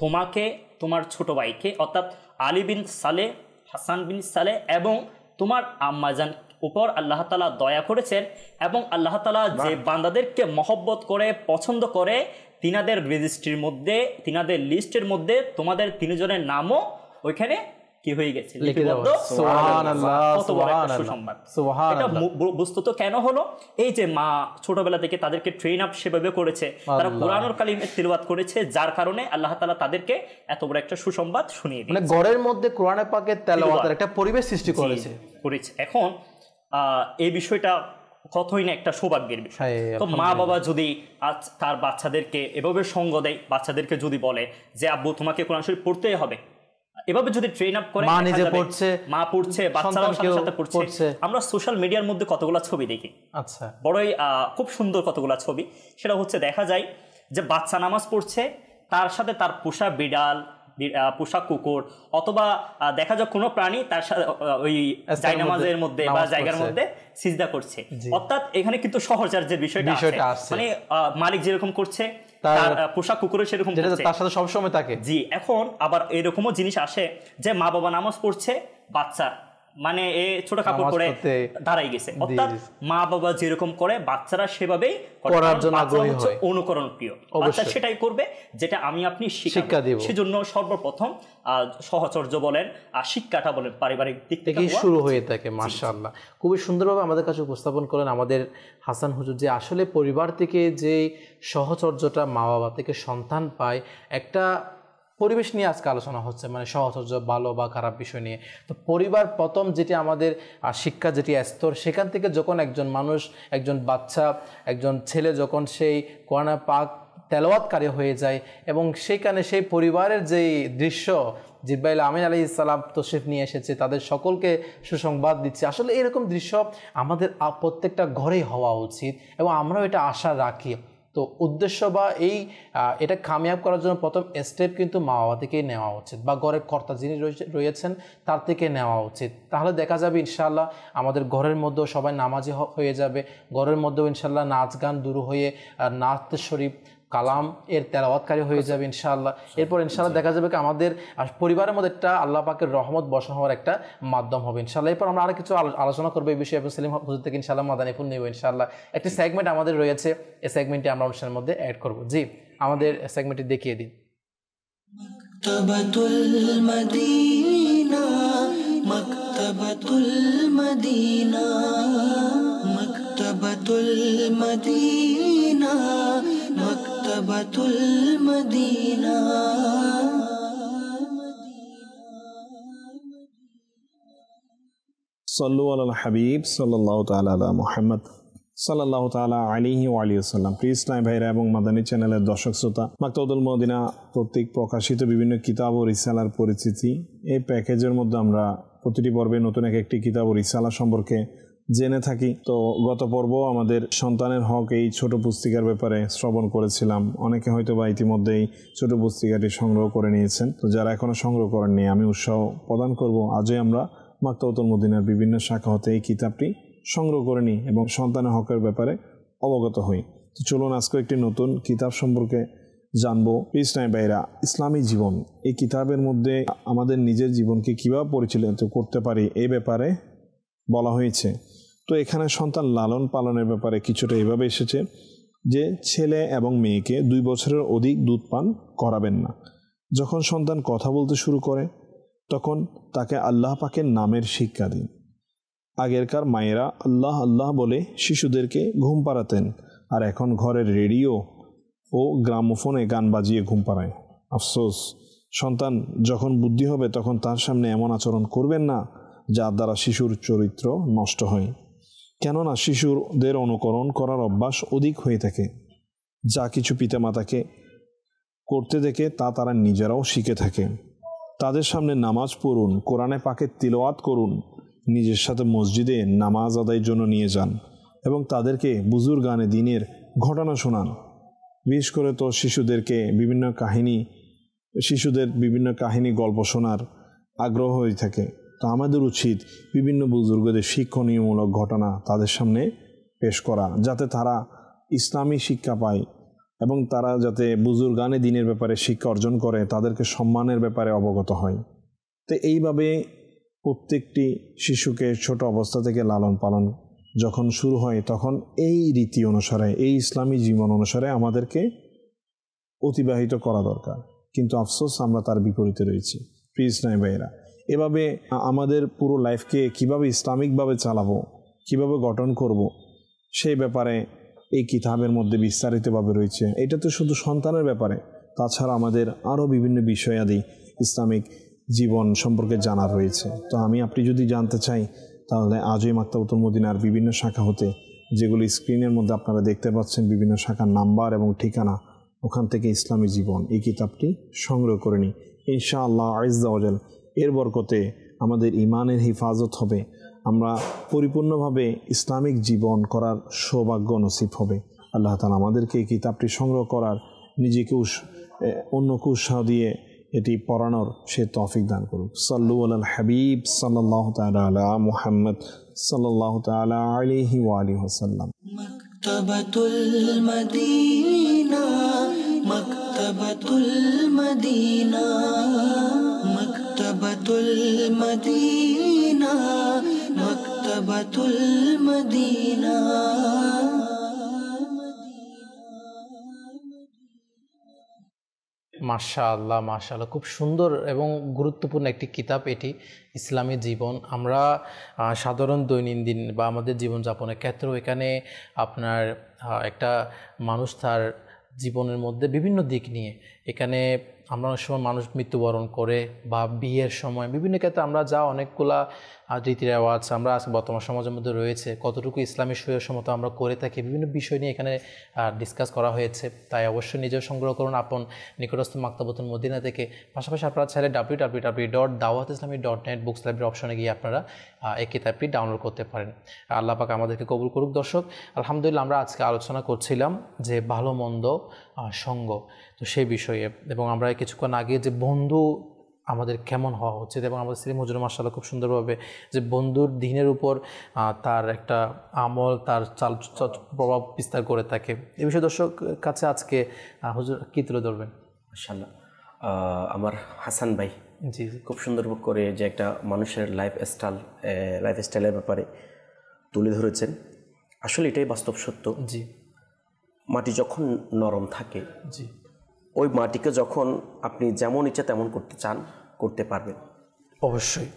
তোমাকে, তোমার ছোট ভাইকে, অর্থাৎ আলী বিন সালে, হাসান বিন সালে এবং তোমার আম্মাজান উপর আল্লাহ তাআলা দয়া করেছেন, এবং আল্লাহ তাআলা যে বান্দাদেরকে মহব্বত করে, পছন্দ করে, তিনাদের রেজিস্ট্রির মধ্যে, তিনাদের লিস্টের মধ্যে তোমাদের তিনজনের নামও ওইখানে কি হয়ে গেছে, বস্তুত কেন হলো? এই যে মা ছোটবেলা থেকে তাদেরকে ট্রেন আপ সেভাবে করেছে, তারা কুরআনুল কারীমের তিলাওয়াত করেছে, যার কারণে আল্লাহ তাআলা তাদেরকে এত বড় একটা সুসংবাদ শুনিয়ে দিয়েছে। মানে ঘরের মধ্যে কোরআন পাকের তেলাওয়াতের একটা পরিবেশ সৃষ্টি করেছে। এখন এই বিষয়টা কতই না একটা সৌভাগ্যের বিষয়। তো মা বাবা যদি তার বাচ্চাদেরকে এভাবে সঙ্গ দেয়, বাচ্চাদেরকে যদি বলে যে আব্বু তোমাকে কোরআন শরীফ পড়তেই হবে, এভাবে যদি ট্রেন আপ করে, মা নিজে পড়ছে, মা পড়ছে, বাচ্চারাও সাথে সাথে পড়ছে। আমরা সোশ্যাল মিডিয়ার মধ্যে কতগুলো ছবি দেখি, আচ্ছা, বড়ই খুব সুন্দর কতগুলো ছবি। সেটা হচ্ছে দেখা যায় যে বাচ্চা নামাজ পড়ছে, তার সাথে তার পোষা বিড়াল, পোষা কুকুর, অথবা দেখা যায় কোনো প্রাণী তার সাথে ওই জায়নামাজের মধ্যে বা জায়গার মধ্যে সিজদা করছে। অর্থাৎ এখানে কিন্তু সহচর্যের বিষয়টা আছে, মানে মালিক যেরকম করছে তার পোষা কুকুরের সেরকম করছে, তার সাথে সবসময় থাকে। জি। এখন আবার এরকমও জিনিস আসে যে মা বাবা নামাজ পড়ছে, বাচ্চা মানে এ ছোট কাপড় পরে দাঁড়াই গেছে, অর্থাৎ মা বাবা যেরকম করে বাচ্চারা সেভাবেই করার জন্য আগ্রহী হয়, অনুকরণ প্রিয়। বাচ্চা সেটাই করবে যেটা আমি আপনি শিক্ষা দেব। সেজন্য সর্বপ্রথম সহচর্য বলেন আর শিক্ষাটা বলেন পারিবারিক দিক থেকে শুরু হয়ে থাকে। মাশাআল্লাহ, খুবই সুন্দরভাবে আমাদের কাছে উপস্থাপন করেন আমাদের হাসান হুজুর, যে আসলে পরিবার থেকে যে সহচর্যটা মা বাবা থেকে সন্তান পায়, একটা পরিবেশ নিয়ে আজকে আলোচনা হচ্ছে, মানে সহচর্য ভালো বা খারাপ বিষয় নিয়ে। তো পরিবার প্রথম যেটি আমাদের শিক্ষা, যেটি স্তর, সেখান থেকে যখন একজন মানুষ, একজন বাচ্চা, একজন ছেলে যখন সেই কোরআন পাক তেলাওয়াতকারী হয়ে যায়, এবং সেইখানে সেই পরিবারের যেই দৃশ্য, জিবরাইল আমিন আলাইহিস সালাম তশরিফ নিয়ে এসেছে, তাদের সকলকে সুসংবাদ দিচ্ছে, আসলে এরকম দৃশ্য আমাদের প্রত্যেকটা ঘরেই হওয়া উচিত, এবং আমরাও এটা আশা রাখি। তো উদ্দেশ্য বা এটা কামিয়াব করার জন্য প্রথম স্টেপ কিন্তু মা বাবা থেকেই নেওয়া উচিত, বা ঘরের কর্তা যিনি রয়েছেন তার থেকে নেওয়া উচিত। তাহলে দেখা যাবে ইনশাআল্লাহ আমাদের ঘরের মধ্যেও সবাই নামাজি হয়ে যাবে, ঘরের মধ্যেও ইনশাআল্লাহ নাচ গান দূর হয়ে নাত শরীফ কালাম এর তেলাওয়াতকারী হয়ে যাবে ইনশাআল্লাহ। এরপর ইনশাআল্লাহ দেখা যাবে কি আমাদের পরিবারের মধ্যে একটা আল্লাহ পাকের রহমত বর্ষণ হওয়ার একটা মাধ্যম হবে ইনশাআল্লাহ। এরপর আমরা আরো কিছু আলোচনা করবো এই বিষয়ে, সেলিম হুজুর থেকে ইনশাআল্লাহ মাদানী ফুল নেব ইনশাআল্লাহ। একটি সেগমেন্ট আমাদের রয়েছে, এই সেগমেন্টটি আমরা অনুষ্ঠানের মধ্যে অ্যাড করব। জি, আমাদের সেগমেন্টটি দেখিয়ে দিন। মাকতাবাতুল মদিনা, মাকতাবাতুল মদিনা, মাকতাবাতুল মদিনা, মাকতাবাতুল মদিনা। সাল্লু আলাল হাবিব সাল্লাল্লাহু তাআলা আলা মুহাম্মদ সাল্লাল্লাহু তাআলা আলাইহি ওয়া আলিহি ওয়াসাল্লাম। প্রিয় ইসলামী ভাইরা এবং মাদানী চ্যানেলের দর্শক শ্রোতা, মাকতাবাতুল মদিনা কর্তৃক প্রকাশিত বিভিন্ন কিতাব ও রিসালার পরিচিতি, এই প্যাকেজের মধ্যে আমরা প্রতিটি পর্বে নতুন একটি কিতাব ও রিসালা সম্পর্কে জেনে থাকি। তো গত পর্ব আমাদের সন্তানের হক এই ছোট পুস্তিকার ব্যাপারে শ্রবণ করেছিলাম। অনেকে হয়তো বা ইতিমধ্যেই ছোট পুস্তিকাটি সংগ্রহ করে নিয়েছেন। তো যারা এখনো সংগ্রহ করেননি, আমি উৎসাহ প্রদান করব, আজই আমরা মাকতাবাতুল মদিনার বিভিন্ন শাখা হতে এই কিতাবটি সংগ্রহ করে নিই এবং সন্তানের হকের ব্যাপারে অবগত হই। তো চলুন আজকে একটি নতুন কিতাব সম্পর্কে জানবো। পিস নাই ভাইরা, ইসলামী জীবন, এই কিতাবের মধ্যে আমাদের নিজের জীবনকে কীভাবে পরিচালিত করতে পারি এই ব্যাপারে বলা হয়েছে। তো এখানে সন্তান লালন পালনের ব্যাপারে কিছুটা এইভাবে এসেছে যে ছেলে এবং মেয়েকে 2 বছরের অধিক দুধ পান করাবেন না। যখন সন্তান কথা বলতে শুরু করে তখন তাকে আল্লাহ পাকের নামের শিক্ষা দিন। আগেরকার মায়েরা আল্লাহ আল্লাহ বলে শিশুদেরকে ঘুম পাড়াতেন, আর এখন ঘরের রেডিও ও গ্রামোফোনে গান বাজিয়ে ঘুম পাড়ায়। আফসোস, সন্তান যখন বুদ্ধি হবে তখন তার সামনে এমন আচরণ করবেন না যার দ্বারা শিশুর চরিত্র নষ্ট হয়। কেননা শিশুদের অনুকরণ করার অভ্যাস অধিক হয়ে থাকে। যা কিছু পিতামাতাকে করতে দেখে তা তারা নিজেরাও শিখে থাকে। তাদের সামনে নামাজ পড়ুন, কোরআনে পাকের তিলাওয়াত করুন, নিজের সাথে মসজিদে নামাজ আদায়ের জন্য নিয়ে যান এবং তাদেরকে বুজুর্গানে দিনের ঘটনা শোনান। বিশেষ করে তো শিশুদের বিভিন্ন কাহিনী গল্প শোনার আগ্রহ হয়ে থাকে। তো আমাদের উচিত বিভিন্ন বুজুর্গদের শিক্ষণীয়মূলক ঘটনা তাদের সামনে পেশ করা, যাতে তারা ইসলামী শিক্ষা পায় এবং তারা যাতে বুজুর্গানে দিনের ব্যাপারে শিক্ষা অর্জন করে, তাদেরকে সম্মানের ব্যাপারে অবগত হয়। তো এইভাবে প্রত্যেকটি শিশুকে ছোট অবস্থা থেকে লালন পালন যখন শুরু হয় তখন এই রীতি অনুসারে, এই ইসলামী জীবন অনুসারে আমাদেরকে অতিবাহিত করা দরকার। কিন্তু আফসোস, আমরা তার বিপরীতে রয়েছি। প্লিজ নাই ভাইয়েরা, এভাবে আমাদের পুরো লাইফকে কিভাবে ইসলামিকভাবে চালাবো, কিভাবে গঠন করব, সেই ব্যাপারে এই কিতাবের মধ্যে বিস্তারিতভাবে রয়েছে। এটা তো শুধু সন্তানের ব্যাপারে, তাছাড়া আমাদের আরও বিভিন্ন বিষয়াদি ইসলামিক জীবন সম্পর্কে জানার রয়েছে। তো আপনি যদি জানতে চাই তাহলে আজই মাকতাবুতুল মদিনার বিভিন্ন শাখা হতে, যেগুলি স্ক্রিনের মধ্যে আপনারা দেখতে পাচ্ছেন, বিভিন্ন শাখার নাম্বার এবং ঠিকানা, ওখান থেকে ইসলামী জীবন এই কিতাবটি সংগ্রহ করে নিই। ইনশাআল্লাহ আইজ্জা ওয়াজাল এর বরকতে আমাদের ইমানের হিফাজত হবে, আমরা পরিপূর্ণভাবে ইসলামিক জীবন করার সৌভাগ্য নসিব হবে। আল্লাহ তাআলা আমাদেরকে এই কিতাবটি সংগ্রহ করার, নিজেকে অন্যকে উৎসাহ দিয়ে এটি পড়ানোর সে তৌফিক দান করুক। সাল্লু আলাল হাবিব সাল্লাল্লাহু তাআলা আলা মুহাম্মদ সাল্লাল্লাহু তাআলা আলাইহি ওয়া আলিহি ওয়াসাল্লাম। মাকতাবাতুল মদিনা, মাকতাবাতুল মদিনা, মাকতাবাতুল মদিনা, মাকতাবাতুল মদিনা। মাশাআল্লাহ মাশাআল্লাহ, খুব সুন্দর এবং গুরুত্বপূর্ণ একটি কিতাব এটি, ইসলামী জীবন। আমরা সাধারণ দৈনন্দিন বা আমাদের জীবনযাপনের ক্ষেত্রেও এখানে আপনার একটা মানুষ তার জীবনের মধ্যে বিভিন্ন দিক নিয়ে, এখানে আমরা অনেক সময় মানুষ মৃত্যুবরণ করে বা বিয়ের সময় বিভিন্ন ক্ষেত্রে আমরা যা অনেকগুলা রীতি রেওয়াজ আমরা বর্তমান সমাজের মধ্যে রয়েছে, কতটুকু ইসলামী সুসম্মত আমরা করে থাকি, বিভিন্ন বিষয় নিয়ে এখানে ডিসকাস করা হয়েছে। তাই অবশ্যই নিজেও সংগ্রহ করুন আপন নিকটস্থ মাকতাবুতুল মদিনা থেকে। পাশাপাশি আপনারা চাইলে www.dawatislami.net বুকস লাইব্রেরি অপশনে গিয়ে আপনারা এই কিতাবটি ডাউনলোড করতে পারেন। আল্লাহ পাক আমাদেরকে কবুল করুক। দর্শক, আলহামদুলিল্লাহ আমরা আজকে আলোচনা করছিলাম যে ভালো মন্দ সঙ্গ, তো সেই বিষয়ে, এবং আমরা কিছুক্ষণ আগে যে বন্ধু আমাদের কেমন হওয়া উচিত, এবং আমাদের শ্রী মুজুর মাশাআল্লাহ খুব সুন্দরভাবে যে বন্ধুর দিনের উপর তার একটা আমল, তার চাল প্রভাব বিস্তার করে থাকে, এই বিষয়ে দর্শক কাছে আজকে হুজুর কী তুলে ধরবেন? মাশাআল্লাহ, আমার হাসান ভাই জি খুব সুন্দর করে যে একটা মানুষের লাইফস্টাইলের ব্যাপারে তুলে ধরেছেন। আসলে এটাই বাস্তব সত্য। জি, মাটি যখন নরম থাকে, জি, ওই মাটিকে যখন আপনি যেমন ইচ্ছা তেমন করতে চান, করতে পারবেন অবশ্যই।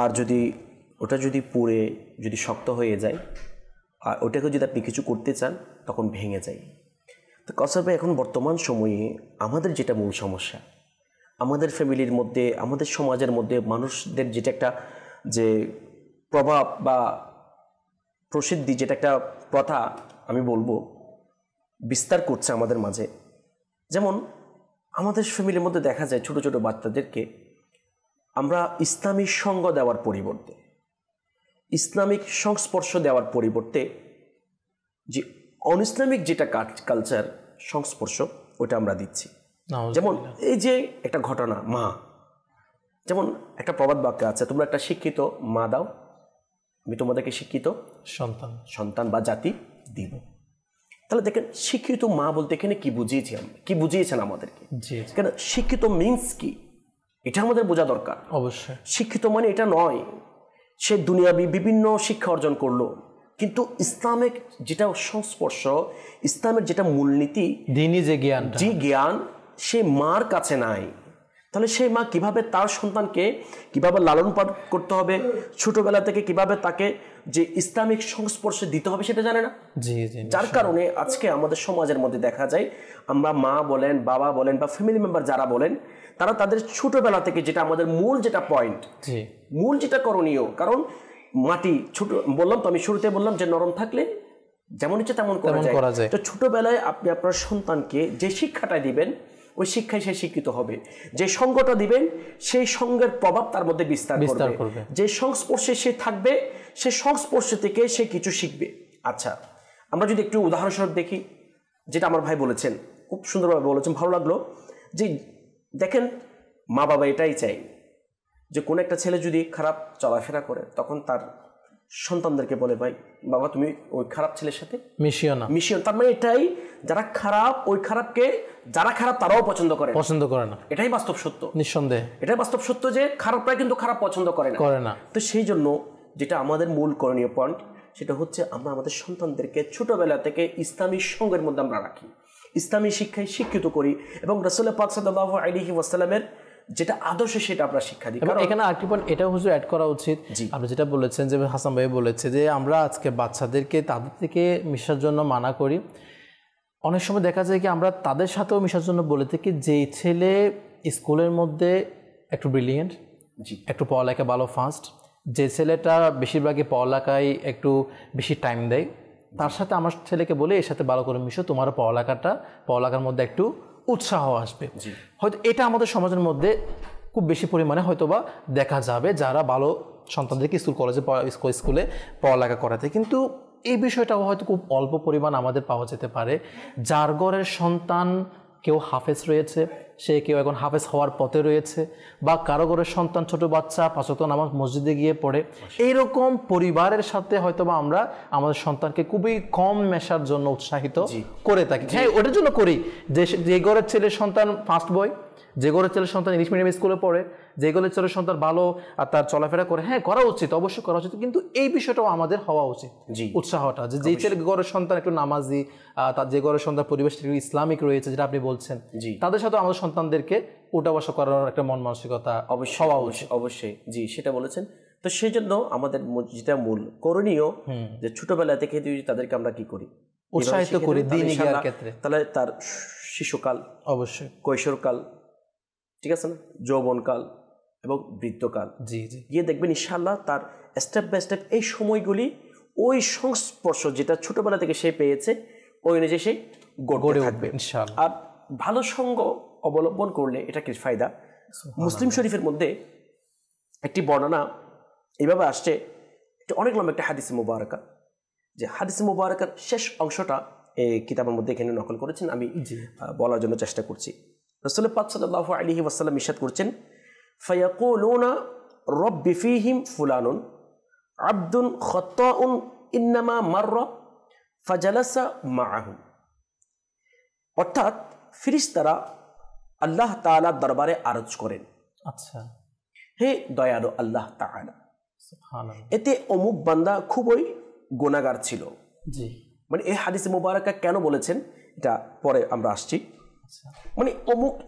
আর ওটা যদি পুড়ে যদি শক্ত হয়ে যায়, আর ওটাকে যদি আপনি কিছু করতে চান তখন ভেঙে যায়। তো কাউসার ভাই, এখন বর্তমান সময়ে আমাদের যেটা মূল সমস্যা, আমাদের ফ্যামিলির মধ্যে, আমাদের সমাজের মধ্যে মানুষদের যেটা একটা যে প্রভাব বা প্রসিদ্ধি, যেটা একটা প্রথা আমি বলবো বিস্তার করছে আমাদের মাঝে। যেমন আমাদের ফ্যামিলির মধ্যে দেখা যায় ছোট ছোট বাচ্চাদেরকে আমরা ইসলামিক সঙ্গ দেওয়ার পরিবর্তে, ইসলামিক সংস্পর্শ দেওয়ার পরিবর্তে যে অনইসলামিক যেটা কালচার সংস্পর্শ ওটা আমরা দিচ্ছি। যেমন এই যে একটা ঘটনা, মা, যেমন একটা প্রবাদ বাক্য আছে, তোমরা একটা শিক্ষিত মা দাও, আমি তোমাদেরকে শিক্ষিত সন্তান বা জাতি দিব। তাহলে দেখেন শিক্ষিত মা বলতে এখানে কি বুঝিয়েছেন আমাদেরকে? জি কেন শিক্ষিত মিন্স কি, এটা আমাদের বোঝা দরকার। অবশ্যই শিক্ষিত মানে এটা নয় সে দুনিয়াবি বিভিন্ন শিক্ষা অর্জন করলো, কিন্তু ইসলামের যেটা সংস্পর্শ, ইসলামের যেটা মূলনীতি, দিনই যে জ্ঞান সে মার কাছে নাই। তাহলে সেই মা কিভাবে তার সন্তানকে কিভাবে লালন পালন করতে হবে, ছোটবেলা থেকে কিভাবে তাকে যে ইসলামিক সংস্পর্শে দিতে হবে সেটা জানে না। জি জি। যার কারণে আজকে আমাদের সমাজের মধ্যে দেখা যায় আমরা মা বলেন, বাবা বলেন বা ফ্যামিলি মেম্বার যারা বলেন, তারা তাদের ছোটবেলা থেকে যেটা আমাদের মূল যেটা পয়েন্ট, মূল যেটা করণীয়, কারণ মাটি ছোট বললাম তো, আমি শুরুতে বললাম যে নরম থাকলে যেমন ইচ্ছে তেমন করা যায়। তো ছোটবেলায় আপনি আপনার সন্তানকে যে শিক্ষাটা দিবেন ওই শিক্ষায় সে শিক্ষিত হবে, যে সঙ্গটা দিবেন সেই সঙ্গের প্রভাব তার মধ্যে বিস্তার করবে, যে সংস্পর্শে সে থাকবে সে সংস্পর্শ থেকে সে কিছু শিখবে। আচ্ছা, আমরা যদি একটু উদাহরণস্বরূপ দেখি, যেটা আমার ভাই বলেছেন খুব সুন্দরভাবে বলেছেন, ভালো লাগলো। যে দেখেন মা বাবা এটাই চাই যে কোনো একটা ছেলে যদি খারাপ চলাফেরা করে তখন তার সন্তানদেরকে বলে, ভাই বাবা তুমি ওই খারাপ ছেলের সাথে মিশিও না। তার মানে এটাই, যারা খারাপ ওই খারাপকে যারা খারাপ তারাও পছন্দ করে না। এটাই বাস্তব সত্য, নিঃসন্দেহে এটাই বাস্তব সত্য যে খারাপরাই কিন্তু খারাপ পছন্দ করে না। তো সেই জন্য যেটা আমাদের মূল করণীয় পয়েন্ট সেটা হচ্ছে আমরা আমাদের সন্তানদেরকে ছোটবেলা থেকে ইসলামী সঙ্গের মধ্যে আমরা রাখি, ইসলামী শিক্ষায় শিক্ষিত করি, এবং রাসূল পাক সাল্লাল্লাহু আলাইহি ওয়াসাল্লামের যেটা আদর্শ সেটা আমরা শিক্ষা দিই। কারণ এখানে আরেকটি পয়েন্ট এটা হুজুর অ্যাড করা উচিত, আপনি যেটা বলেছেন যে হাসান ভাই বলেছে যে আমরা আজকে বাচ্চাদেরকে তাদের থেকে মিশার জন্য মানা করি। অনেক সময় দেখা যায় কি আমরা তাদের সাথেও মিশার জন্য বলে থাকি যে ছেলে স্কুলের মধ্যে একটু ব্রিলিয়েন্ট, একটু পড়ালেখা ভালো ফাস্ট, যে ছেলেটা বেশিরভাগই পড়ালেখায় একটু বেশি টাইম দেয়, তার সাথে আমার ছেলেকে বলে এর সাথে ভালো করে মিশো, তোমার পড়ালেখার মধ্যে একটু উৎসাহ আসবে। হয়তো এটা আমাদের সমাজের মধ্যে খুব বেশি পরিমাণে হয়তোবা দেখা যাবে যারা ভালো সন্তানদেরকে স্কুলে পড়ালেখা করাতে, কিন্তু এই বিষয়টাও হয়তো খুব অল্প পরিমাণ আমাদের পাওয়া যেতে পারে। যার ঘরের সন্তান কেউ হাফেজ রয়েছে, সে কেউ এখন হাফেজ হওয়ার পথে রয়েছে, বা কারো ঘরের সন্তান ছোট বাচ্চা 5 ওয়াক্ত নামাজ মসজিদে গিয়ে পড়ে, এইরকম পরিবারের সাথে হয়তোবা আমরা আমাদের সন্তানকে খুবই কম মেশার জন্য উৎসাহিত করে থাকি। হ্যাঁ, ওটার জন্য করি যে ঘরের ছেলের সন্তান ফার্স্ট বয়, যে ঘরের ছেলের সন্তান ইংলিশ মিডিয়াম স্কুলে পড়ে, যে ঘরের ছেলের সন্তান ভালো আর তার চলাফেরা করে, হ্যাঁ করা উচিত, অবশ্যই করা উচিত, কিন্তু এই বিষয়টাও আমাদের হওয়া উচিত, উৎসাহটা যে যেই ছেলে ঘরের সন্তান একটু নামাজি, তার যে ঘরের সন্তান পরিবেশটা একটু ইসলামিক রয়েছে যেটা আপনি বলছেন, তাদের সাথে আমাদের সন্তানদেরকে উঠা বসা করার একটা মন মানসিকতা হওয়া উচিত। অবশ্যই জি, সেটা বলেছেন। তো সেই জন্য আমাদের যেটা মূল করণীয় যে ছোটবেলা থেকে তাদেরকে আমরা কি করি, উৎসাহিত করি দ্বীনি জ্ঞানের ক্ষেত্রে, তাহলে তার শিশুকাল, অবশ্যই কৈশোরকাল, ঠিক আছে না, যৌবনকাল এবং বৃদ্ধকাল, গিয়ে দেখবেন ইনশাআল্লাহ তার স্টেপ বাই স্টেপ এই সময়গুলি ওই সংস্পর্শ যেটা ছোটবেলা থেকে সে পেয়েছে ওই অনুযায়ী সে গড়ে থাকবে ইনশাআল্লাহ। আর ভালো সঙ্গ অবলম্বন করলে এটা কি ফায়দা, মুসলিম শরীফের মধ্যে একটি বর্ণনা এইভাবে আসছে, অনেক লম্বা একটা হাদিস মুবারাকা, যে হাদিস মুবারাকার শেষ অংশটা এই কিতাবের মধ্যে এখানে নকল করেছেন, আমি বলার জন্য চেষ্টা করছি। রাসূল পাক সাল্লাল্লাহু আলাইহি ওয়াসাল্লাম ইরশাদ করছেন, ফায়াকুলুনা রাব্বি ফীহিম ফুলানুন আবদুন খাত্তাউন ইন্নামা মাররা ফাজালাসা মাআহু। অর্থাৎ ফেরেশতারা আল্লাহ তাআলার দরবারে আরজ করেন, আচ্ছা হে দয়ালু আল্লাহ তাআলা, সুবহানাল্লাহ, এতে অমুক বান্দা খুবই গুনাহগার ছিল। জি, মানে এই হাদিসে মুবারাকা কেন বলেছেন এটা পরে আমরা আসছি। মানে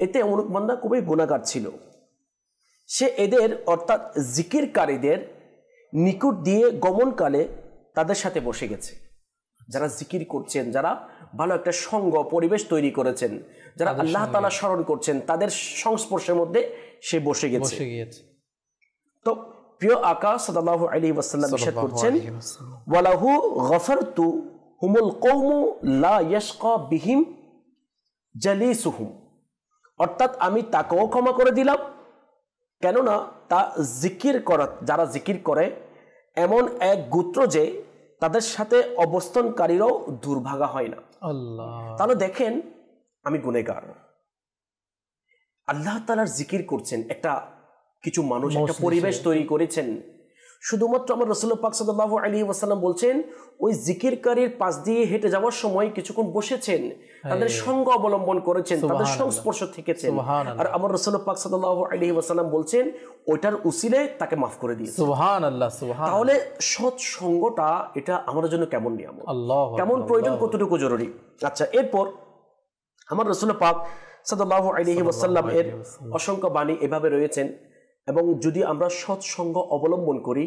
এতে অমুক বান্দা খুবই গুনাহগার ছিল, সে এদের অর্থাৎ জিকিরকারীদের নিকট দিয়ে গমনকালে তাদের সাথে বসে গেছে, যারা জিকির করছেন, যারা ভালো একটা সঙ্গ পরিবেশ তৈরি করেছেন, যারা আল্লাহ তাআলা স্মরণ করছেন, তাদের সংস্পর্শের মধ্যে সে বসে গেছে। তো প্রিয় আকা সাল্লাল্লাহু আলাইহি ওয়াসাল্লাম ইরশাদ করছেন, ওয়ালাহু গফারতু হুমুল কওমু লা ইয়াশকা বিহিম জালিসুহুম, অর্থাৎ আমি তাকেও ক্ষমা করে দিলাম, কেননা তা জিকির করা, যারা জিকির করে এমন এক গোত্র যে তাদের সাথে অবস্থানকারীরাও দুর্ভাগা হয় না। আল্লাহ, তাহলে দেখেন আমি গুনেহগার, আল্লাহ তাআলার জিকির করছেন, একটা কিছু মানুষ একটা পরিবেশ তৈরি করেছেন, শুধুমাত্র আমার রাসূলুল্লাহ পাক সাল্লাল্লাহু আলাইহি ওয়াসাল্লাম বলছেন ওই জিকিরকারীর পাশ দিয়ে হেঁটে যাওয়ার সময় কিছুক্ষণ বসেছেন, তাদের সঙ্গ অবলম্বন করেছেন, তাদের সংস্পর্শ থেকেছেন, আর আমার রাসূলুল্লাহ পাক সাল্লাল্লাহু আলাইহি ওয়াসাল্লাম বলছেন ওইটার উসিলায় তাকে মাফ করে দিয়েছেন। সুবহানাল্লাহ, সুবহানাল্লাহ। তাহলে সৎ সঙ্গটা এটা আমাদের জন্য কেমন নিয়ামত, আল্লাহু কেমন প্রয়োজন, কতটুকু জরুরি। আচ্ছা, এরপর আমার রাসূলুল্লাহ পাক সাল্লাল্লাহু আলাইহি ওয়াসাল্লাম এর অসংখ্য বাণী এভাবে রয়েছেন, এবং যদি আমরা সৎসঙ্গ অবলম্বন করি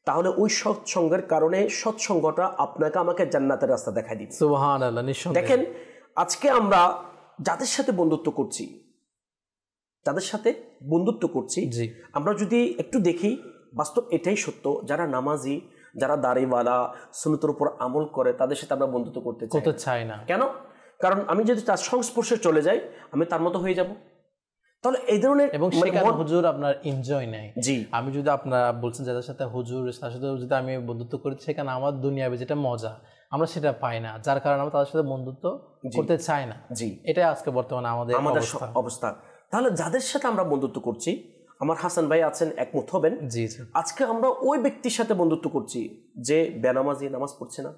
তাহলে ওই সৎসঙ্গের কারণে সৎসঙ্গটা আপনাকে আমাকে জান্নাতের রাস্তা দেখাই দিবে। সুবহানাল্লাহ, নিঃসন্দেহে। দেখেন আজকে আমরা যাদের সাথে বন্ধুত্ব করছি, জি, আমরা যদি একটু দেখি বাস্তব এটাই সত্য, যারা নামাজি, যারা দাড়িওয়ালা, সুন্নতের উপর আমল করে, তাদের সাথে আমরা বন্ধুত্ব করতে চাই না। কেন? কারণ আমি যদি তার সংস্পর্শে চলে যাই আমি তার মতো হয়ে যাব। তাহলে এই ধরনের এবং সেখানে হুজুর আপনার এনজয় নেই। জি, আমি যদি আপনারা বলছেন যাদের সাথে হুজুর তার সাথে যদি আমি বন্ধুত্ব করি, সেখানে আমার দুনিয়াবে যেটা মজা আমরা সেটা পাই না, যার কারণে আমরা তাদের সাথে বন্ধুত্ব করতে চাই না। জি, এটাই আজকে বর্তমানে আমাদের অবস্থা। তাহলে যাদের সাথে আমরা বন্ধুত্ব করছি, আমার হাসান ভাই আছেন, একমত হবেন। জি, আজকে আমরা ওই ব্যক্তির সাথে বন্ধুত্ব করছি যে বেনামাজি, নামাজ পড়ছে না,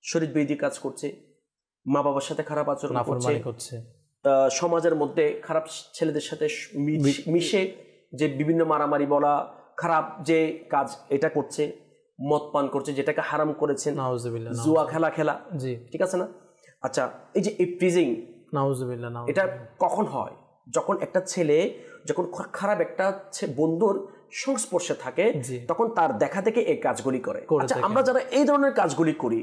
শরীর বিরোধী কাজ করছে, মা বাবার সাথে খারাপ আচরণ করছে, সমাজের মধ্যে খারাপ ছেলেদের সাথে মিশে যে বিভিন্ন মারামারি বলা, খারাপ যে কাজ এটা করছে, মদ পান করছে যেটাকে হারাম করেছেন, জুয়া খেলা, জি, ঠিক আছে না? আচ্ছা, এই যে এই প্রিজিং, এটা কখন হয়? যখন একটা ছেলে যখন খারাপ একটা বন্ধুর সংস্পর্শে থাকে, তখন তার দেখা থেকে এই কাজগুলি করে। আচ্ছা, আমরা যারা এই ধরনের কাজগুলি করি,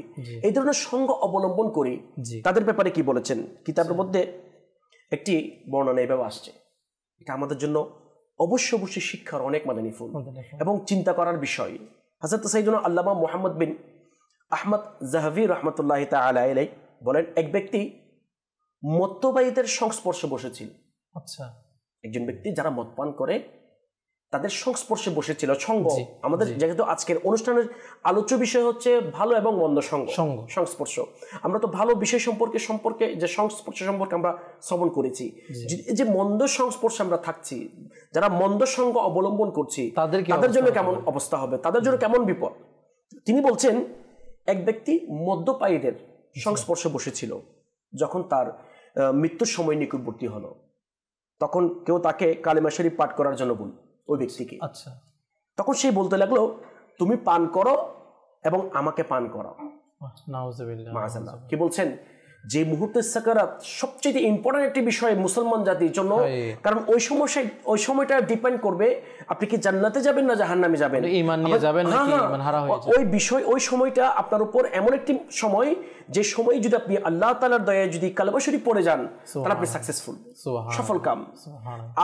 এই ধরনের সঙ্গ অবলম্বন করি, তাদের ব্যাপারে কি বলেছেন? কিতাবের মধ্যে একটি বর্ণনা এভাবে আসছে, এটা আমাদের জন্য অবশ্যই শিক্ষার অনেক মাদানী ফুল এবং চিন্তা করার বিষয়। হযরত সাইয়্যিদুনা আল্লামা মুহাম্মদ বিন আহমদ যাহাবি রাহমাতুল্লাহি তাআলা আলাইহি বলেন, এক ব্যক্তি মদ্যপায়ীদের সংস্পর্শে বসেছিল। আচ্ছা, একজন ব্যক্তি যারা মদ পান করে তাদের সংস্পর্শে বসেছিল। সঙ্গ, আমাদের যেহেতু আজকের অনুষ্ঠানের আলোচ্য বিষয় হচ্ছে ভালো এবং মন্দ সংস্পর্শ, আমরা তো ভালো বিষয় সম্পর্কে যে সংস্পর্শ সম্পর্কে আমরা শ্রবণ করেছি, যে মন্দ সংস্পর্শে আমরা থাকছি, যারা মন্দ সঙ্গ অবলম্বন করছি তাদের জন্য কেমন অবস্থা হবে, তাদের জন্য কেমন বিপদ। তিনি বলছেন, এক ব্যক্তি মদ্যপায়ীদের সংস্পর্শে বসেছিল, যখন তার মৃত্যুর সময় নিকটবর্তী হলো, তখন কেউ তাকে কালিমা শরীফ পাঠ করার জন্য বলল ওই ব্যক্তিকে। আচ্ছা, তখন সে বলতে লাগলো, তুমি পান করো এবং আমাকে পান করাও। মাআযাল্লাহ। কি বলছেন? যে মুহূর্তে সাকারাত সবচেয়ে ইম্পর্টেন্ট একটি বিষয় মুসলমান জাতির জন্য, কারণ ওই সময়টা ডিপেন্ড করবে আপনি কি জান্নাতে যাবেন না জাহান্নামে যাবেন, ঈমান নিয়ে যাবেন নাকি ঈমান হারা হয়ে যাবে। ওই সময়টা আপনার উপর এমন একটি সময়, যে সময় যদি আপনি আল্লাহ তাআলার দয়ায় যদি কালেমা শরীফ পড়ে যান তাহলে আপনি সাকসেসফুল, সফল কাম।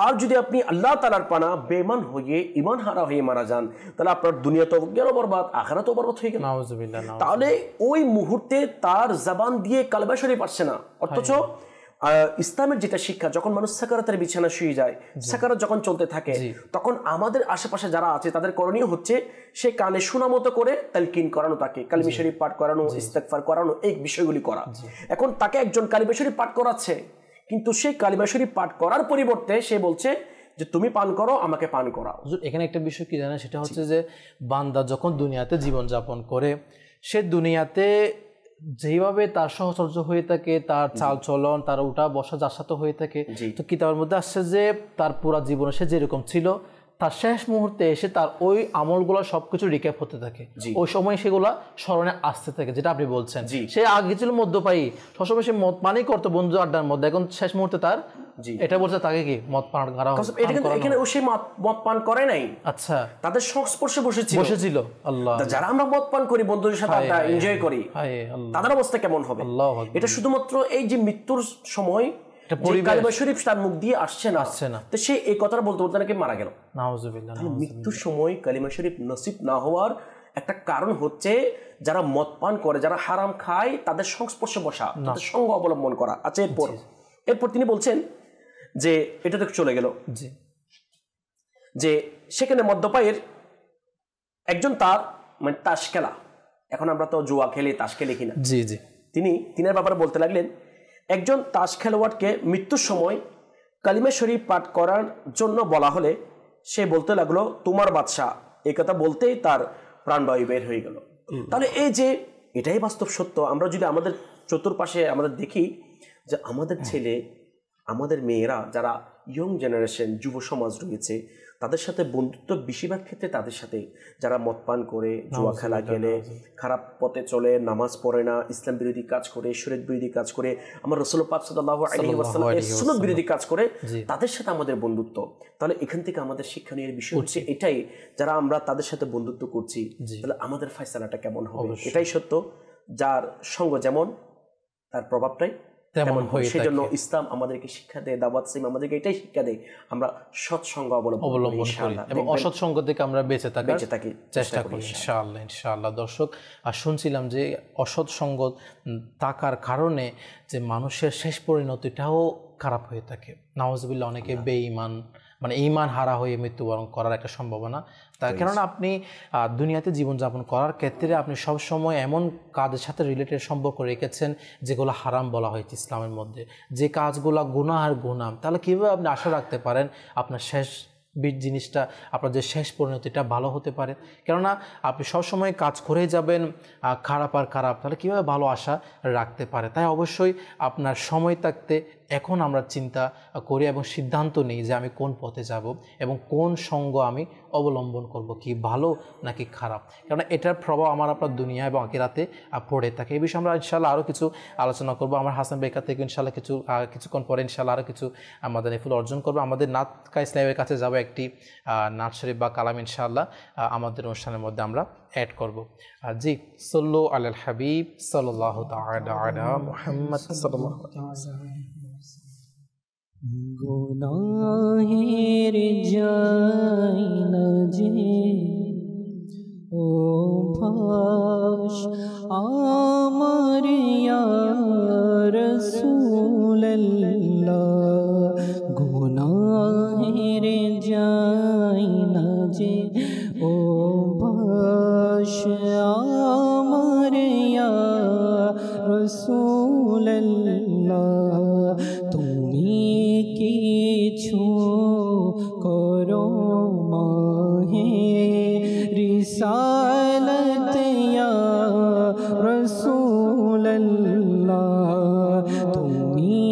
আর যদি আপনি আল্লাহ তাআলার পানা বেঈমান হয়ে ঈমান হারা হয়ে মারা যান, তাহলে আপনার দুনিয়া তো গেল বরবাদ, আখিরাতও বরবাদ হয়ে গেল। তাহলে ওই মুহূর্তে তার জবান দিয়ে কালেমা শরীফ আসছে না, অথচ ইসলামের যেটা শিক্ষা, যখন মানুষ সাকারাতের বিছানা শুয়ে যায়, সাকারাত যখন চলতে থাকে, তখন আমাদের আশেপাশে যারা আছে তাদের করণীয় হচ্ছে সে কানে শোনা মতো করে তালকিন করানো, তাকে কালিমা শরীফ পাঠ করানো, ইস্তেগফার করানো, এই বিষয়গুলি করা। এখন তাকে একজন কালিমা শরীফ পাঠ করাচ্ছে, কিন্তু সেই কালিমা শরীফ পাঠ করার পরিবর্তে সে বলছে যে তুমি পান করো, আমাকে পান করাও। এখানে একটা বিষয় কি জানেন, সেটা হচ্ছে যে বান্দা যখন দুনিয়াতে জীবনযাপন করে, সে দুনিয়াতে যেভাবে তার সহচর্য হয়ে থাকে, তার চাল চলন, তার উঠা বসা যার সাথে হয়ে থাকে, তো কিতাবের মধ্যে আসছে যে তার পুরা জীবনে সে যেরকম ছিল, তার শেষ মুহূর্তে এসে তার ওই আমলগুলো সবকিছু রিক্যাপ হতে থাকে, ওই সময় সেগুলা স্মরণে আসতে থাকে, যেটা আপনি বলছেন। সে আগে ছিল মদ্যপায়ী, সবসময় সে মদ পানই করতো বন্ধু আড্ডার মধ্যে, এখন শেষ মুহূর্তে তার এটা বলছে তাকে কি মদ পান করা হবে। এখানে ও সেই মদ পান করে নাই, আচ্ছা, তাদের সংস্পর্শে বসেছিল। আল্লাহ, যারা আমরা মদ পান করি, বন্ধুদের সাথে এনজয় করি, তাদের অবস্থা কেমন হবে? এটা শুধুমাত্র এই যে মৃত্যুর সময় কালিমা শরীফ তার মুখ দিয়ে আসছে না, তো সে এই কথাটা বলতে বলতে নাকি মারা গেল। নাউযুবিল্লাহ। মৃত্যুর সময় কালিমা শরীফ নসিব না হওয়ার একটা কারণ হচ্ছে যারা মদ পান করে, যারা হারাম খায়, তাদের সংস্পর্শে বসা, তাদের সঙ্গ অবলম্বন করা। আচ্ছা, এরপর তিনি বলছেন যে এটা তো চলে গেল, যে সেখানে মদ্যপায়ের একজন তার মানে তাস খেলা, এখন আমরা তো জুয়া খেলি, তাস খেলি কিনা, তিনের ব্যাপারে বলতে লাগলেন, একজন তাস খেলোয়াড়কে মৃত্যুর সময় কালিমা শরীফ পাঠ করার জন্য বলা হলে সে বলতে লাগলো, তোমার বাদশা এই কথা বলতেই তার প্রাণবায়ু বের হয়ে গেল। তাহলে এই যে এটাই বাস্তব সত্য। আমরা যদি আমাদের চতুর্পাশে আমাদের দেখি যে আমাদের ছেলে, আমাদের মেয়েরা, যারা ইয়ং জেনারেশন, যুব সমাজ রয়েছে, তাদের সাথে বন্ধুত্ব বেশিরভাগ ক্ষেত্রে তাদের সাথে যারা মদ পান করে, জুয়া খেলা খেলে, খারাপ পথে চলে, নামাজ পড়ে না, ইসলাম বিরোধী কাজ করে, শরীয়ত বিরোধী কাজ করে, আমার রাসূল পাক সাল্লাল্লাহু আলাইহি ওয়াসাল্লাম এর সুন্নাত বিরোধী কাজ করে, তাদের সাথে আমাদের বন্ধুত্ব। তাহলে এখান থেকে আমাদের শিক্ষণীয় বিষয় হচ্ছে এটাই, যারা আমরা তাদের সাথে বন্ধুত্ব করছি, তাহলে আমাদের ফয়সালাটা কেমন হবে? এটাই সত্য, যার সঙ্গ যেমন তার প্রভাবটাই তেমন হয়। সেই জন্য ইসলাম আমাদেরকে শিক্ষা দেয়, দাওয়াত ইসলাম আমাদেরকে এটাই শিক্ষা দেয়, আমরা সৎসঙ্গ অবলম্বন করি এবং অসৎ সঙ্গ থেকে আমরা বেঁচে থাকি চেষ্টা করি ইনশাআল্লাহ। ইনশাআল্লাহ দর্শক, আর শুনছিলাম যে অসৎ সঙ্গ থাকার কারণে যে মানুষের শেষ পরিণতিটাও খারাপ হয়ে থাকে। নাউজুবিল্লাহ, অনেকে বেঈমান, মানে ঈমান হারা হয়ে মৃত্যুবরণ করার একটা সম্ভাবনা। তার কেননা আপনি দুনিয়াতে জীবনযাপন করার ক্ষেত্রে আপনি সবসময় এমন কাজের সাথে রিলেটেড সম্পর্ক রেখেছেন যেগুলো হারাম বলা হয়েছে ইসলামের মধ্যে, যে কাজগুলো গুনাহ আর গুনাহ। তাহলে কীভাবে আপনি আশা রাখতে পারেন আপনার শেষ জিনিসটা, আপনার যে শেষ পরিণতিটা ভালো হতে পারে? কেননা আপনি সবসময় কাজ করেই যাবেন খারাপ আর খারাপ, তাহলে কীভাবে ভালো আশা রাখতে পারে? তাই অবশ্যই আপনার সময় থাকতে এখন আমরা চিন্তা করি এবং সিদ্ধান্ত নিই যে আমি কোন পথে যাব এবং কোন সঙ্গ আমি অবলম্বন করব, কি ভালো নাকি খারাপ। কারণ এটার প্রভাব আমার আপনার দুনিয়া এবং আখিরাতে পড়ে থাকে। এই বিষয়ে আমরা ইনশাআল্লাহ আরও কিছু আলোচনা করব। আমার হাসান বেকার থেকে ইনশাআল্লাহ কিছুক্ষণ পরে ইনশাআল্লাহ আরও কিছু আমাদের ফুল অর্জন করবো। আমাদের নাতকা ইসলামের কাছে যাবো একটি নাত শরীফ বা কালাম ইনশাআল্লাহ আমাদের অনুষ্ঠানের মধ্যে আমরা অ্যাড করব। জি, সাল্লু আলাল হাবিব সাল্লাল্লাহু তাআলা আলা মুহাম্মদ সাল্লাল্লাহু আলাইহি ওয়াসাল্লাম। গুনাহের যাই না যে ও ভাস আমার ইয়া রাসূলুল্লাহ, গুনাহের যাই না যে ও ভাস আমার ইয়া রাসূলুল্লাহ, তুমি কিছু করো মাহে রিসালাত ইয়া রাসূলুল্লাহ, তুমি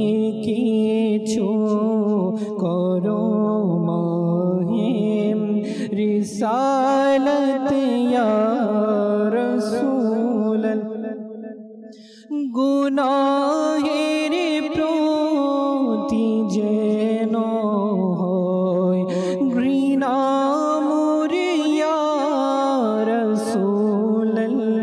কিছু করো মাহে রিসালাত ইয়া রাসূলুল্লাহ, গুনাহের প্রতি যেন হয় ঘৃণা মোর ইয়া রাসূলুল্লাহ,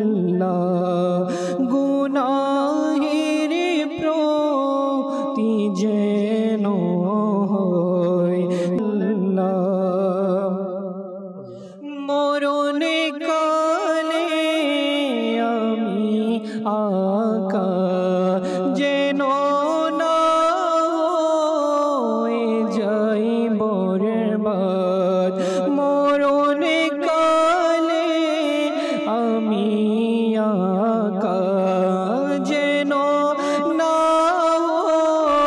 গুনাহের প্রতি যেন হয় মরণে কালে আমি আকা যেন না হয়ে যাই বরবাদ, মরণে কালে আমি আকা যেন না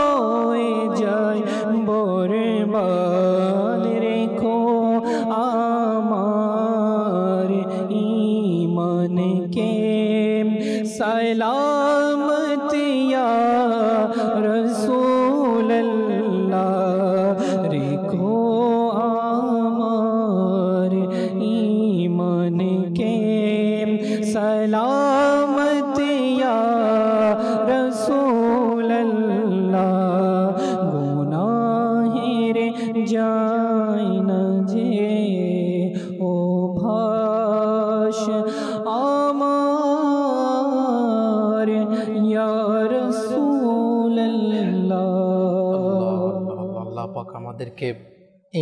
হয়ে যাই বরবাদ, রেখো আমার ঈমানকে সালামত ইয়া রাসূলুল্লাহ, রেখো আমার ঈমানকে সালামত ইয়া রাসূলুল্লাহ, গুনাহের যাই না যে ও ভাস আমার ইয়া রাসূলুল্লাহ। আল্লাহ পাক আমাদেরকে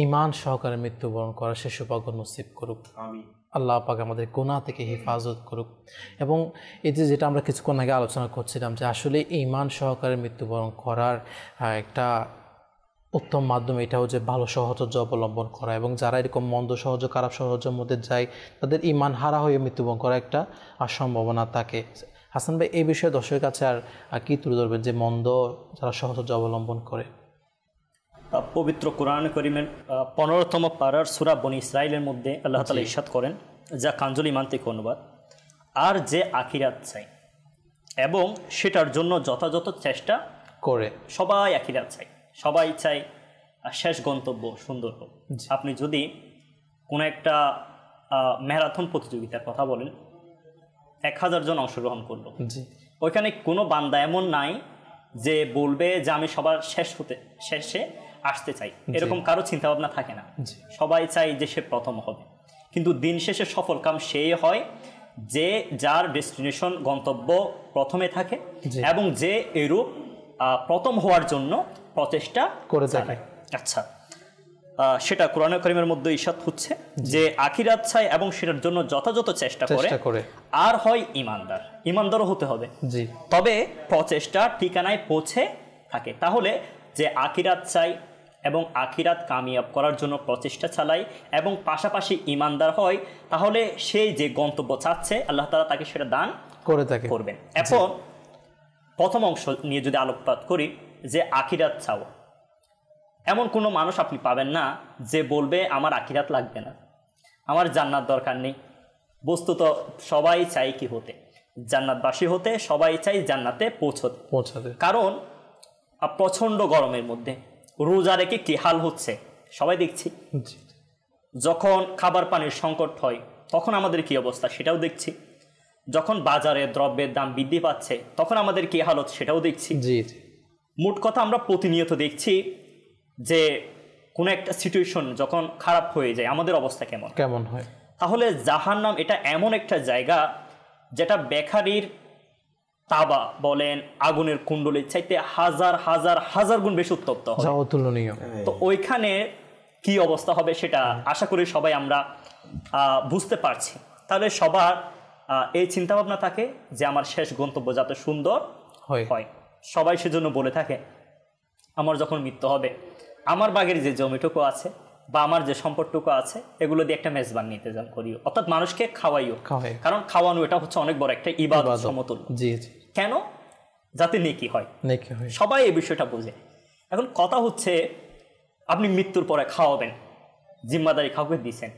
ঈমান সহকারে মৃত্যুবরণ করার সে সৌভাগ্য নসিব করুক। আমিন। আল্লাহ পাক আমাদের গুনাহ থেকে হেফাজত করুক। এবং এই যে যেটা আমরা কিছুক্ষণ আগে আলোচনা করছিলাম যে আসলে ঈমান সহকারে মৃত্যুবরণ করার একটা উত্তম মাধ্যম এটাও যে ভালো সহচর্য অবলম্বন করা, এবং যারা এরকম মন্দ সহজ খারাপ সহজের মধ্যে যায় তাদের ঈমান হারা হয়ে মৃত্যুবরণ করার একটা সম্ভাবনা থাকে। হাসান ভাই, এই বিষয়ে দর্শকের কাছে আর কি তুলে ধরবেন যে মন্দ যারা সহচর্য অবলম্বন করে? পবিত্র কোরআন করিমের 15তম পারার সূরা বনী ইসরাইলের মধ্যে আল্লাহ তাআলা ইরশাদ করেন, যা কাঞ্জুল ইমান থেকে অনুবাদ, আর যে আখিরাত চাই এবং সেটার জন্য যথাযথ চেষ্টা করে। সবাই আখিরাত চাই, সবাই চাই শেষ গন্তব্য সুন্দর হোক। আপনি যদি কোনো একটা ম্যারাথন প্রতিযোগিতার কথা বলেন, 1000 জন অংশগ্রহণ করলো, ওইখানে কোনো বান্দা এমন নাই যে বলবে যে আমি সবার শেষে আসতে চাই, এরকম কারো চিন্তা ভাবনা থাকে না। সবাই চাই যে সে প্রথম হবে, কিন্তু দিন শেষে সফল কাম সেই হয় যে যার ডেস্টিনেশন গন্তব্য প্রথমে থাকে এবং যে এরূপ প্রথম হওয়ার জন্য প্রচেষ্টা করে থাকে। আচ্ছা, সেটা কোরআন কারীমের মধ্যে ইরশাদ হচ্ছে যে আখিরাত চাই এবং সেটার জন্য যথাযথ চেষ্টা করে, আর হয় ইমানদারও হতে হবে, তবে প্রচেষ্টা ঠিকানায় পৌঁছে থাকে। তাহলে যে আখিরাত চাই এবং আখিরাত কামিয়াব করার জন্য প্রচেষ্টা চালাই এবং পাশাপাশি ইমানদার হয়, তাহলে সেই যে গন্তব্য চাচ্ছে আল্লাহ তাআলা তাকে সেটা দান করবেন। এখন প্রথম অংশ নিয়ে যদি আলোকপাত করি, যে আখিরাত চাও, এমন কোনো মানুষ আপনি পাবেন না যে বলবে আমার আখিরাত লাগবে না, আমার জান্নাত দরকার নেই। বস্তুত সবাই চাই কি হতে, জান্নাতবাসী হতে, সবাই চাই জান্নাতে পৌঁছাতে। কারণ প্রচণ্ড গরমের মধ্যে রোজা রেখে কি হাল হচ্ছে সবাই দেখছি, যখন খাবার পানির সংকট হয় তখন আমাদের কি অবস্থা সেটাও দেখছি, যখন বাজারে দ্রব্যের দাম বৃদ্ধি পাচ্ছে তখন আমাদের কি হালত সেটাও দেখছি। মোট কথা আমরা প্রতিনিয়ত দেখছি যে কোনো একটা সিচুয়েশন যখন খারাপ হয়ে যায় আমাদের অবস্থা কেমন হয়। তাহলে জাহান্নাম এটা এমন একটা জায়গা যেটা বেকারির তাবা বলেন, আগুনের কুণ্ডলের চাইতে হাজার হাজার হাজার গুণ বেশি উত্তপ্ত হয়, অতুলনীয়। তো ওইখানে কি অবস্থা হবে সেটা আশা করি সবাই আমরা বুঝতে পারছি। তাহলে সবার এই চিন্তা ভাবনা থাকে যে আমার শেষ গন্তব্য যাতে সুন্দর হয়। সবাই সেজন্য বলে থাকে আমার যখন মৃত্যু হবে আমার বাগের যে জমিটুকু আছে বা আমার যে সম্পদটুকু আছে এগুলো দিয়ে একটা মেজবান নিতে যান করিও, অর্থাৎ মানুষকে খাওয়াইও। কারণ খাওয়ানো এটা হচ্ছে অনেক বড় একটা ইবাদত সমতুল্য। কেন? যাতে নেকি হয়। সবাই এই বিষয়টা বোঝে। এখন কথা হচ্ছে আপনি মৃত্যুর পরে খাওয়াবেন, জিম্মাদারি কাউকে দিচ্ছেন,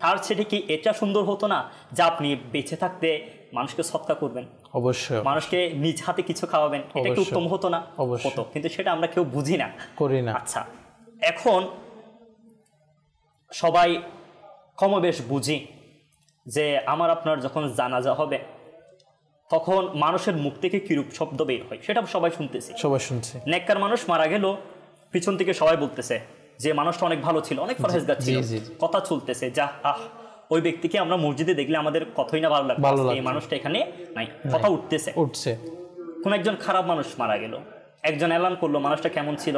তার সেটা কি এটা সুন্দর হতো না যে আপনি বেঁচে থাকতে মানুষকে সৎকার করবেন, অবশ্যই মানুষকে নিজ হাতে কিছু খাওয়াবেন, এটা কি উত্তম হতো না? হতো, কিন্তু সেটা আমরা কেউ বুঝি না, করি না। আচ্ছা, এখন সবাই কমবেশ বুঝি যে আমার আপনার যখন জানাজা হবে তখন মানুষের মুখ থেকে কিরূপ শব্দ বের হয় সেটা সবাই শুনতেছি, সবাই শুনছে। নেককার মানুষ মারা গেল, পিছন থেকে সবাই বলতেছে যে মানুষটা অনেক ভালো ছিল, অনেক পরহেজগার ছিল, কথা চলতেছে যা ওই ব্যক্তিকে আমরা মসজিদে দেখলে আমাদের কতই না ভালো লাগবে, এই মানুষটা এখানে নাই, কথা উঠছে। কোন একজন খারাপ মানুষ মারা গেল, একজন এলান করলো মানুষটা কেমন ছিল,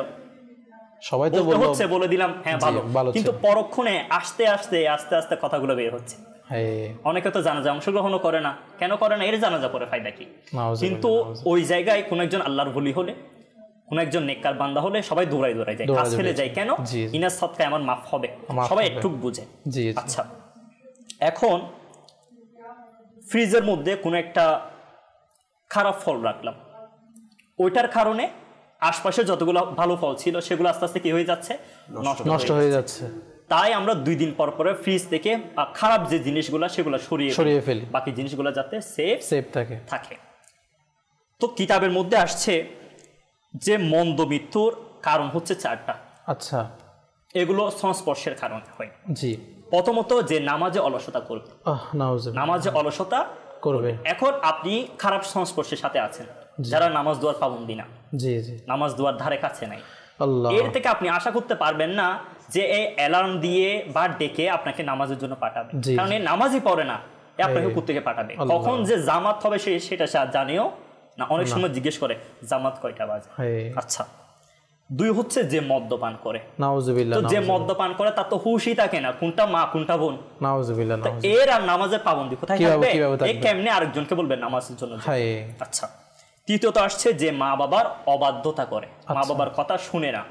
সবাই তো হচ্ছে বলে দিলাম হ্যাঁ ভালো, কিন্তু পরক্ষণে আস্তে আস্তে আস্তে আস্তে কথাগুলো বের হচ্ছে। অনেকে তো জানাজা অংশগ্রহণও করে না, কেন করে না? এর জানাজা পরে ফায়দা কি? কিন্তু ওই জায়গায় কোন একজন আল্লাহর ওলি হলে, কোন একজন নেককার বান্দা হলে সবাই দৌড়াই যায়, কাজ ফেলে যায়। কেন? ইনার সদকায় আমার মাফ হবে, সবাই একটু বুঝে। আচ্ছা, এখন ফ্রিজের মধ্যে কোনো একটা খারাপ ফল রাখলাম, ওইটার কারণে আশপাশে যতগুলো ভালো ফল ছিল সেগুলো আস্তে আস্তে কি হয়ে যাচ্ছে? নষ্ট হয়ে যাচ্ছে। তাই আমরা 2 দিন পর পরে ফ্রিজ থেকে খারাপ যে জিনিসগুলো সেগুলো সরিয়ে ফেলি, বাকি জিনিসগুলো যাতে সেফ থাকে। তো কিতাবের মধ্যে আসছে যে মন্দ মৃত্যুর কারণ হচ্ছে 4টা। আচ্ছা, এগুলো সংস্পর্শের কারণে হয়। জি, প্রথমত যে নামাজে অলসতা করবে, নামাজে অলসতা করবে। এখন আপনি খারাপ সংস্পর্শের সাথে আছেন, যারা নামাজ দোয়ার পাবন্দি না, নামাজ দোয়ার ধারে কাছে নাই, এর থেকে আপনি আশা করতে পারবেন না যে এই অ্যালার্ম দিয়ে বা ডেকে আপনাকে নামাজের জন্য পাঠাবে, কারণ এই নামাজই পড়ে না, আপনাকে কোত্থেকে পাঠাবে? কখন যে জামাত হবে সেটা জানেও না, অনেক সময় জিজ্ঞেস করে জামাত কয়টা বাজে। আচ্ছা, 2 হচ্ছে যে মদ্যপান করে, তো যে মদ্যপান করে তার তো হুশই থাকে না কোনটা মা কোনটা বোন, এর আর নামাজের পাবন্দি কোথায় থাকবে? এই কেমনে আরেকজনকে বলবে নামাজের জন্য? আচ্ছা, তৃতীয়ত আসছে যে মা বাবার অবাধ্যতা করে, মা বাবার কথা শুনে না,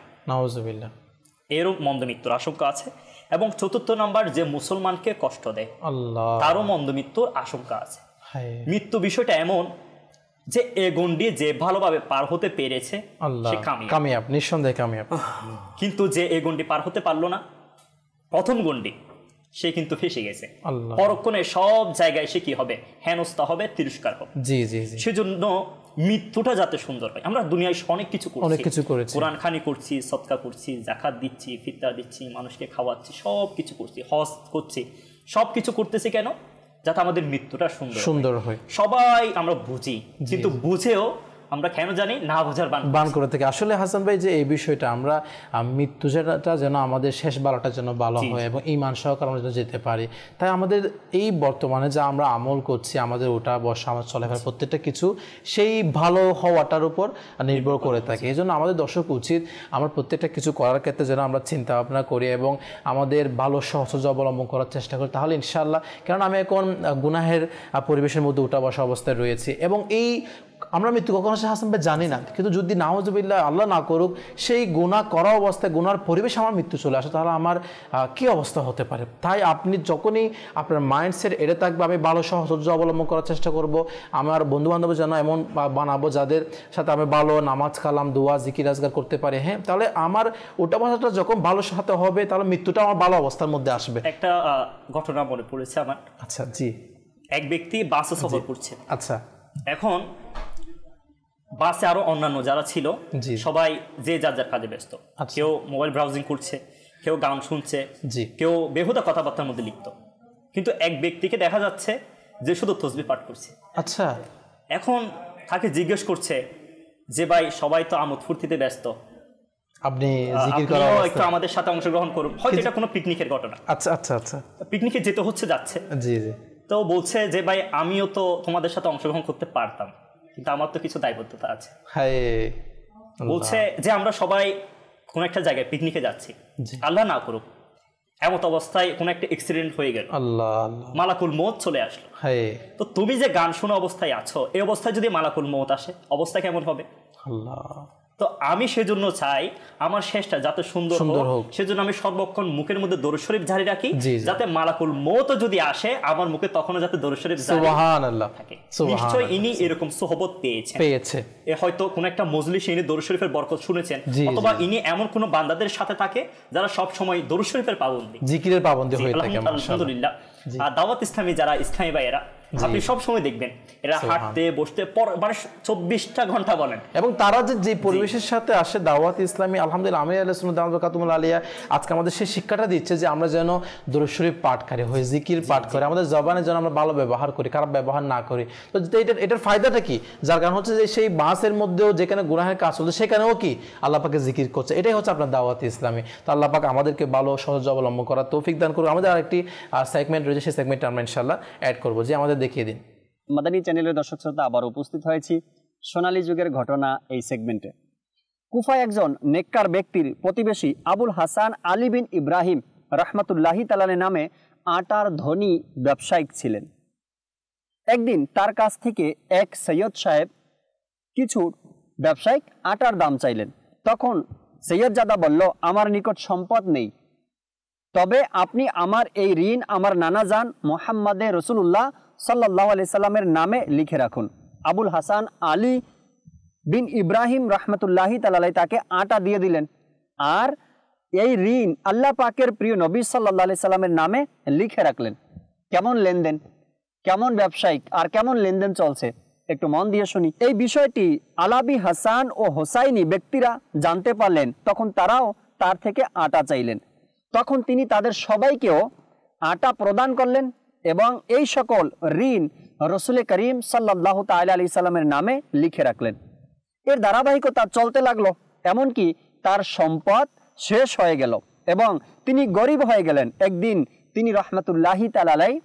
এরও মন্দ মৃত্যুর আশঙ্কা আছে। এবং 4র্থ নাম্বার যে মুসলমানকে কষ্ট দেয়, তারও মন্দ মৃত্যুর আশঙ্কা আছে। মৃত্যু বিষয়টা এমন যে এ গণ্ডি যে ভালোভাবে পার হতে পেরেছে আল্লাহ সে কামিয়াব। কামিয়াব, নিঃসন্দেহে কামিয়াব। কিন্তু যে এ গণ্ডি পার হতে পারলো না, প্রথম গণ্ডি, সে কিন্তু ফেসে গেছে। আল্লাহ। পরক্ষণে সব জায়গায় সে কি হবে? হেনস্থা হবে, তিরস্কার হবে। জি জি জি। সেজন্য মৃত্যুটা যাতে সুন্দর হয়। আমরা দুনিয়ায় অনেক কিছু করেছি, কোরআন খানি করছি, সদকা করছি, জাকাত দিচ্ছি, ফিতরা দিচ্ছি, মানুষকে খাওয়াচ্ছি, সব কিছু করছি, হজ করছি, সব কিছু করতেছি কেন? যাতে আমাদের মৃত্যুটা সুন্দর হয়। সবাই আমরা বুঝি, কিন্তু বুঝেও আমরা কেন জানি না বোঝার বান করে থেকে। আসলে হাসান ভাই, যে এই বিষয়টা আমরা মৃত্যুটা যেন আমাদের শেষ বালাটা যেন ভালো হয় এবং ঈমান সহকারে আমরা যেন যেতে পারি, তাই আমাদের এই বর্তমানে যা আমরা আমল করছি, আমাদের ওটা বসা, আমার চলাফেরা, প্রত্যেকটা কিছু সেই ভালো হওয়াটার উপর নির্ভর করে থাকে। এই জন্য আমাদের দর্শক উচিত আমরা প্রত্যেকটা কিছু করার ক্ষেত্রে যেন আমরা চিন্তা ভাবনা করি এবং আমাদের ভালো সহজ অবলম্বন করার চেষ্টা করি, তাহলে ইনশাআল্লাহ। কারণ আমি এখন গুনাহের পরিবেশের মধ্যে উঠা বসা অবস্থায় রয়েছি এবং এই আমরা মৃত্যু কখনো হাসান ভাই জানি না, কিন্তু যদি নাউজুবিল্লাহ আল্লাহ না করুক সেই গুনাহ করা অবস্থায় গুনার পরিবেশে আমার মৃত্যু চলে আসে, তাহলে আমার কী অবস্থা হতে পারে। তাই আপনি যখনই আপনার মাইন্ডসেট এটা থাকবে, আমি ভালো সহজ অবলম্বন করার চেষ্টা করব, আমার বন্ধুবান্ধব যেন এমন বানাবো যাদের সাথে আমি ভালো নামাজ কালাম দোয়া জিকির আজগার করতে পারি, হ্যাঁ, তাহলে আমার ওটা বসাটা যখন ভালো সাথে হবে, তাহলে মৃত্যুটা আমার ভালো অবস্থার মধ্যে আসবে। একটা ঘটনা মনে পড়েছে আমার। আচ্ছা জি। এক ব্যক্তি বাসে সফর করছে। আচ্ছা। এখন বাসে আরো অন্যান্য যারা ছিল সবাই যে যার যার কাজে ব্যস্ত। কেউ মোবাইল ব্রাউজিং করছে, কেউ গান শুনছে, কেউ বেহুদা কথাবার্তার মধ্যে লিপ্ত। কিন্তু এক ব্যক্তিকে দেখা যাচ্ছে যে শুধু তসবিহ পাঠ করছে। আচ্ছা। এখন তাকে জিজ্ঞেস করছে যে ভাই, সবাই তো আমোদ ফুর্তিতে ব্যস্ত, আপনি একটু আমাদের সাথে অংশগ্রহণ করুন। হয়তো এটা কোনো পিকনিকের ঘটনা। আচ্ছা আচ্ছা আচ্ছা। পিকনিকে যেতে হচ্ছে, যাচ্ছে। জি জি। তো বলছে যে ভাই, আমিও তো তোমাদের সাথে অংশগ্রহণ করতে পারতাম, কিন্তু আমার তো কিছু দায়বদ্ধতা আছে। বলছে যে আমরা সবাই কোন একটা জায়গায় পিকনিকে যাচ্ছি, আল্লাহ না করুক এমত অবস্থায় কোন একটা অ্যাক্সিডেন্ট হয়ে গেল, মালাকুল মউত চলে আসলো। তো তুমি যে গান শোনা অবস্থায় আছো, এই অবস্থায় যদি মালাকুল মউত আসে, অবস্থা কেমন হবে? আল্লাহ। তো আমি সেজন্য চাই আমার শেষটা যাতে সুন্দর হোক, সেজন্য আমি সর্বক্ষণ মুখের মধ্যে দরুদ শরীফ জারি রাখি, যাতে মালাকুল মউত যদি আসে আমার মুখে তখনও যাতে দরুদ শরীফ জারি সুবহানাল্লাহ থাকে। নিশ্চয়ই ইনি এরকম সোহবত পেয়েছে। হয়তো কোন একটা মজলিসে ইনি দরুদ শরীফের বরকত শুনেছেন, অথবা ইনি এমন কোন বান্দাদের সাথে থাকে যারা সব সময় দরুদ শরীফের পাবন্দি, জিকিরের পাবন্দি হয়ে থাকে। আলহামদুলিল্লাহ। আর দাওয়াত ইসলামী যারা ইসলামী ভাইয়েরা, আপনি সব সময় দেখবেন এরা হাঁটতে বসতে মানে 24টা ঘন্টা বলেন, এবং তারা যে পরিবেশের সাথে আসে দাওয়াত ইসলামী, আলহামদুলিল্লাহ আমি আল্লাহ সুন্নাত দাওয়াত কাতুমুল আলিয়া আজকে আমাদের সেই শিক্ষাটা দিচ্ছে যে আমরা যেন দরুদ শরীফ পাঠকারী হই, জিকির পাঠ করি, আমাদের জবানে যেন আমরা ভালো ব্যবহার করি, খারাপ ব্যবহার না করি। তো এটার ফায়দাটা কি? যার কারণ হচ্ছে যে সেই বাসের মধ্যেও যেখানে গুনাহের কাজ চলছে সেখানেও কি আল্লাহ পাকে জিকির করছে, এটাই হচ্ছে আপনার দাওয়াত ইসলামী। তো আল্লাহ পাক আমাদেরকে ভালো সহজ অবলম্বন করার তৌফিক দান করুন। আমাদের আরেকটি সেগমেন্ট রয়েছে, সেই সেগমেন্টটা আমরা ইনশাআল্লাহ অ্যাড করবো, যে আমাদের দেখিয়ে দিন। মাদানী চ্যানেলের দর্শক শ্রোতা, আবার উপস্থিত হয়েছি সোনালী যুগের ঘটনা এই সেগমেন্টে। কুফায় একজন নেককার ব্যক্তির প্রতিবেশী আবুল হাসান আলী বিন ইব্রাহিম রহমতুল্লাহি তাআলা নামে আটার ধনী ব্যবসায়িক ছিলেন। একদিন তার কাছ থেকে এক সৈয়দ সাহেব কিছু ব্যবসায়িক আটার দাম চাইলেন। তখন সৈয়দজাদা বলল, আমার নিকট সম্পদ নেই, তবে আপনি আমার এই ঋণ আমার নানাজান মুহাম্মদে রাসূলুল্লাহ সাল্লাল্লাহু আলাইহি সাল্লামের নামে লিখে রাখুন। আবুল হাসান আলী বিন ইব্রাহিম রহমতুল্লাহি তাআলা তাকে আটা দিয়ে দিলেন, আর এই ঋণ আল্লাহ পাকের প্রিয় নবী সাল্লাল্লাহু আলাইহি সাল্লামের নামে লিখে রাখলেন। কেমন লেনদেন, কেমন ব্যবসায়িক আর কেমন লেনদেন চলছে, একটু মন দিয়ে শুনি। এই বিষয়টি আলাবি হাসান ও হোসাইনি ব্যক্তিরা জানতে পারলেন, তখন তারাও তার থেকে আটা চাইলেন। তখন তিনি তাদের সবাইকেও আটা প্রদান করলেন এবং এই সকল ঋণ রসুল করিম সাল্লাল্লাহু তাআলা আলাইহি সাল্লামের নামে লিখে রাখলেন। এর ধারাবাহিকতা চলতে লাগলো, এমনকি তার সম্পদ শেষ হয়ে গেল এবং তিনি গরিব হয়ে গেলেন। একদিন তিনি রহমতুল্লাহি তাআলা আলাইহি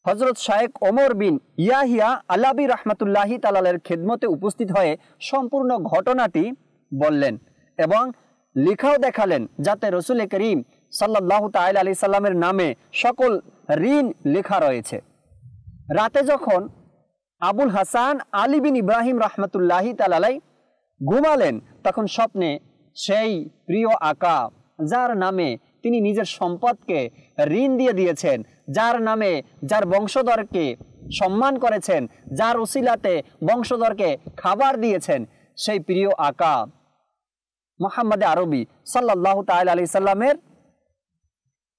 হযরত শায়েখ ওমর বিন ইয়াহিয়া আলাবি রহমতুল্লাহি তাআলা আলাইহির খেদমতে উপস্থিত হয়ে সম্পূর্ণ ঘটনাটি বললেন এবং লিখাও দেখালেন, যাতে রসুল করিম সাল্লাল্লাহু তাআলা আলাইহি সাল্লামের নামে সকল ঋণ লেখা রয়েছে। রাতে যখন আবুল হাসান আলী বিন ইব্রাহিম রহমতুল্লাহি তাআলা আলাইহি ঘুমালেন, তখন স্বপ্নে সেই প্রিয় আকা, যার নামে তিনি নিজের সম্পদকে ঋণ দিয়ে দিয়েছেন, যার নামে যার বংশধরকে সম্মান করেছেন, যার উসিলাতে বংশধরকে খাবার দিয়েছেন, সেই প্রিয় আকা মুহাম্মদ আরবি সাল্লাল্লাহু তাআলা আলাইহি সাল্লামের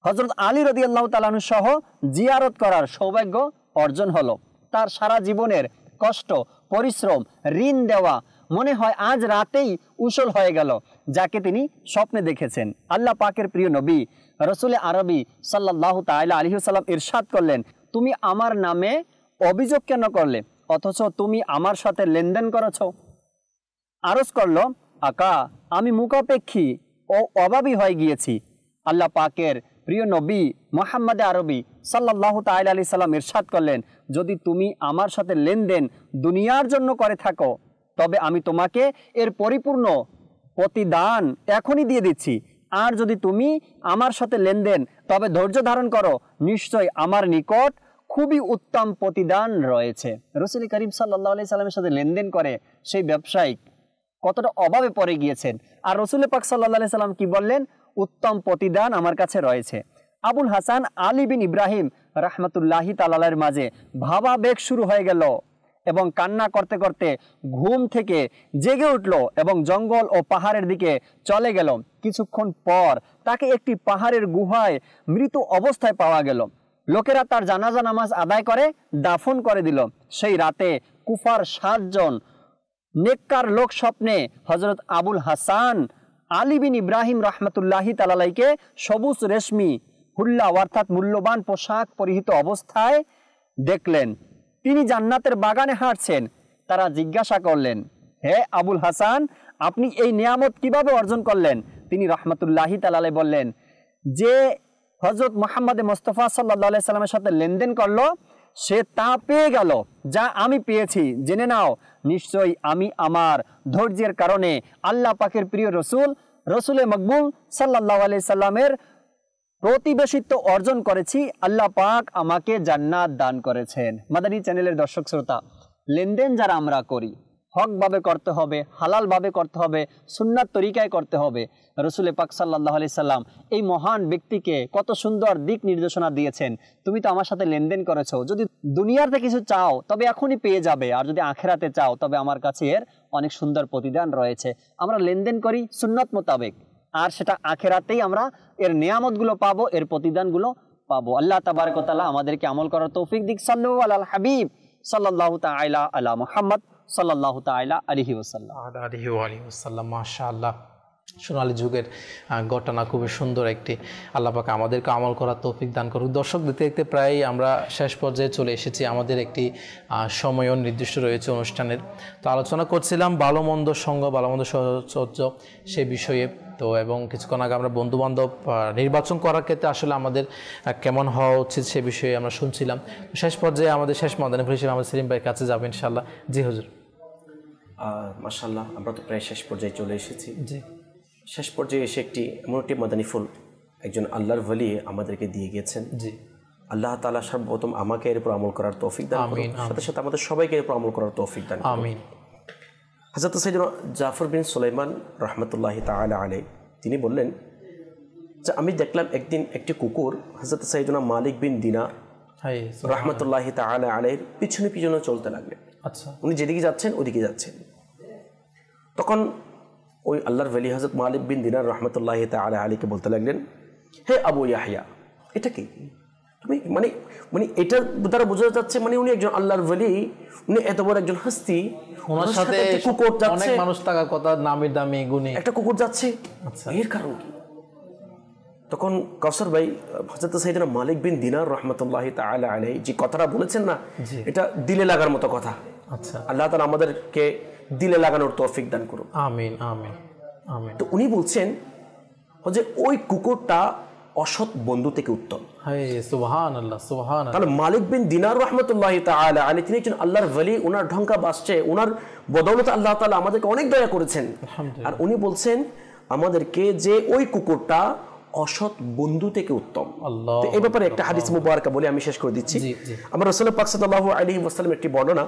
হযরত আলী রাদিয়াল্লাহু তাআলা আনহু সহ জিয়ারত করার সৌভাগ্য অর্জন হলো। তার সারা জীবনের কষ্ট, পরিশ্রম, ঋণ দেওয়া মনে হয় আজ রাতেই উসল হয়ে গেল, যাকে তিনি স্বপ্নে দেখেছেন। আল্লাহ পাকের প্রিয় নবী রাসূল আরবি সাল্লাল্লাহু তাআলা আলাইহি ওয়াসাল্লাম ইরশাদ করলেন, তুমি আমার নামে অভিযোগ কেন করলে, অথচ তুমি আমার সাথে লেনদেন করেছো? আরজ করল, আকা আমি মুখাপেক্ষী ও অভাবী হয়ে গিয়েছি। আল্লাহ পাকের প্রিয় নবী মুহাম্মদ আরবি সাল্লাল্লাহু তাআলা আলাইহি সাল্লাম ইরশাদ করলেন, যদি তুমি আমার সাথে লেনদেন দুনিয়ার জন্য করে থাকো, তবে আমি তোমাকে এর পরিপূর্ণ প্রতিদান এখনই দিয়ে দিচ্ছি। আর যদি তুমি আমার সাথে লেনদেন তবে ধৈর্য ধারণ করো, নিশ্চয় আমার নিকট খুবই উত্তম প্রতিদান রয়েছে। রাসূল করিম সাল্লাল্লাহু আলাইহি সাল্লামের সাথে লেনদেন করে সেই ব্যবসায়িক কতটা অভাবে পড়ে গিয়েছেন। আর রাসূল পাক সাল্লাল্লাহু আলাইহি সাল্লাম কি বললেন? উত্তম প্রতিদান আমার কাছে রয়েছে। আবুল হাসান আলী বিন ইব্রাহিম রাহমাতুল্লাহি তাআলার মাঝে ভাবাবেগ শুরু হয়ে গেল এবং কান্না করতে করতে ঘুম থেকে জেগে উঠল এবং জঙ্গল ও পাহাড়ের দিকে চলে গেল। কিছুক্ষণ পর তাকে একটি পাহাড়ের গুহায় মৃত অবস্থায় পাওয়া গেল। লোকেরা তার জানাজা নামাজ আদায় করে দাফন করে দিল। সেই রাতে কুফার 7 জন নেককার লোক স্বপ্নে হযরত আবুল হাসান আলী বিন ইব্রাহিম রাহমাতুল্লাহি তাআলাকে সবুজ রেশমি হুল্লা অর্থাৎ মূল্যবান পোশাক পরিহিত অবস্থায় দেখলেন। তিনি জান্নাতের বাগানে হাঁটছেন। তারা জিজ্ঞাসা করলেন, হে আবুল হাসান, আপনি এই নিয়ামত কিভাবে অর্জন করলেন? তিনি রাহমাতুল্লাহি তাআলা বললেন, যে হযরত মুহাম্মদ মুস্তাফা সাল্লাল্লাহু আলাইহি সাল্লামের সাথে লেনদেন করলো, সে তা পেয়ে গেল যা আমি পেয়েছি। জেনে নাও, নিশ্চয়ই আমি আমার ধৈর্যের কারণে আল্লাহ পাকের প্রিয় রসুলে মকবুল সাল্লাল্লাহু আলাইহি সাল্লামের প্রতিবেশিত্ব অর্জন করেছি। আল্লাহ পাক আমাকে জান্নাত দান করেছেন। মাদানী চ্যানেলের দর্শক শ্রোতা, লেনদেন যারা আমরা করি, হকভাবে করতে হবে, হালালভাবে করতে হবে, সুন্নাত তরিকায় করতে হবে। রসুল পাক সাল্লাল্লাহু আলাইহি সাল্লাম এই মহান ব্যক্তিকে কত সুন্দর দিক নির্দেশনা দিয়েছেন। তুমি তো আমার সাথে লেনদেন করেছো, যদি দুনিয়াতে কিছু চাও তবে এখনই পেয়ে যাবে, আর যদি আখিরাতে চাও তবে আমার কাছে এর অনেক সুন্দর প্রতিদান রয়েছে। আমরা লেনদেন করি সুন্নাত মোতাবেক, আর সেটা আখিরাতেই আমরা এর নিয়ামতগুলো পাবো, এর প্রতিদানগুলো পাবো। আল্লাহ তাবারক ওয়া তাআলা আমাদেরকে আমল করার তৌফিক দিক। সাল্লাল্লাহু আলাল হাবিব সাল্লাল্লাহু তাআলা আলা মুহাম্মদ সাল্লাল্লাহু তাআলা আলাইহি ওয়াসাল্লাম। মাশাআল্লাহ, সোনালী যুগের ঘটনা খুবই সুন্দর একটি। আল্লাহ পাক আমাদেরকে আমল করার তৌফিক দান করুক। দর্শক, দেখতে দেখতে প্রায় আমরা শেষ পর্যায়ে চলে এসেছি। আমাদের একটি সময়ও নির্দিষ্ট রয়েছে অনুষ্ঠানের। তো আলোচনা করছিলাম ভালো মন্দ সঙ্গ, ভালো মন্দ সহচর্য সেই বিষয়ে। তো এবং কিছুক্ষণ আগে আমরা বন্ধুবান্ধব নির্বাচন করার ক্ষেত্রে আসলে আমাদের কেমন হওয়া উচিত সে বিষয়ে আমরা শুনছিলাম। শেষ পর্যায়ে আমাদের শেষ মাদানীপুর হিসেবে আমাদের সেলিম ভাইয়ের কাছে যাবেন ইনশাআল্লাহ। জি হুজুর। মাশাআল্লাহ, আমরা তো প্রায় শেষ পর্যায়ে চলে এসেছি। জি, শেষ পর্যায়ে এসে এমন একটি মাদানী ফুল একজন আল্লাহর ওলি আমাদেরকে দিয়ে গিয়েছেন। জি, আল্লাহ তাআলা সর্বপ্রথম আমাকে এর উপর আমল করার তৌফিক দান করুন, সাথে সাথে আমাদের সবাইকে এর উপর আমল করার তৌফিক দান করুন। আমিন। হযরত সাইয়েদনা জাফর বিন সুলাইমান রাহমাতুল্লাহি তাআলা আলাইহি তিনি বললেন যে আমি দেখলাম একদিন একটি কুকুর হযরত সাইয়েদনা মালিক বিন দিনার রাহমাতুল্লাহি তাআলা আলাইহির পিছনে পিছনে চলতে লাগলেন। আচ্ছা, উনি যেদিকে যাচ্ছেন ওদিকে যাচ্ছেন। তখন ওই আল্লাহর ওলি হযরত মালিক বিন দিনার রাহমাতুল্লাহি তাআলা আলাইহিকে বলতে লাগলেন, হে আবু ইয়াহইয়া, এটা কি? তুমি মানে মানে এটা দ্বারা বোঝা যাচ্ছে মানে উনি একজন আল্লাহর ওলি, উনি এত বড় একজন হস্তি, ওনার সাথে কুকুর যাচ্ছে, অনেক মানুষ থাকার কথা, নামি দামি গুণী একটা কুকুর যাচ্ছে। আচ্ছা, এর কারণ কি? তখন কাউসার ভাই হযরত সাইয়েদনা মালিক বিন দিনার রাহমাতুল্লাহি তাআলা আলাইহি যে কথাটা বলেছেন না, এটা দিলে লাগার মতো কথা। আচ্ছা, আল্লাহ তাআলা আমাদেরকে দিলে লাগানোর তৌফিক দান করুন। আমিন আমিন আমিন। তো উনি বলছেন যে ওই কুকুরটা অসৎ বন্ধু থেকে উত্তম। সুবহানাল্লাহ সুবহানাল্লাহ। তাহলে মালিক বিন দিনার রাহমাতুল্লাহি তাআলা আলাইহি তিনি একজন আল্লাহর ওলি, ওনার ঢঙ্কা বাসছে, ওনার বদৌলতে আল্লাহ তাআলা আমাদেরকে অনেক দয়া করেছেন। আর উনি বলছেন আমাদেরকে যে ওই কুকুরটা অসৎ বন্ধু থেকে উত্তম। তো এই ব্যাপারে একটা হাদিস মুবারকা বলে আমি শেষ করে দিচ্ছি। আমার রাসূল পাক সাল্লাল্লাহু আলাইহি ওয়াসাল্লাম একটি বর্ণনা,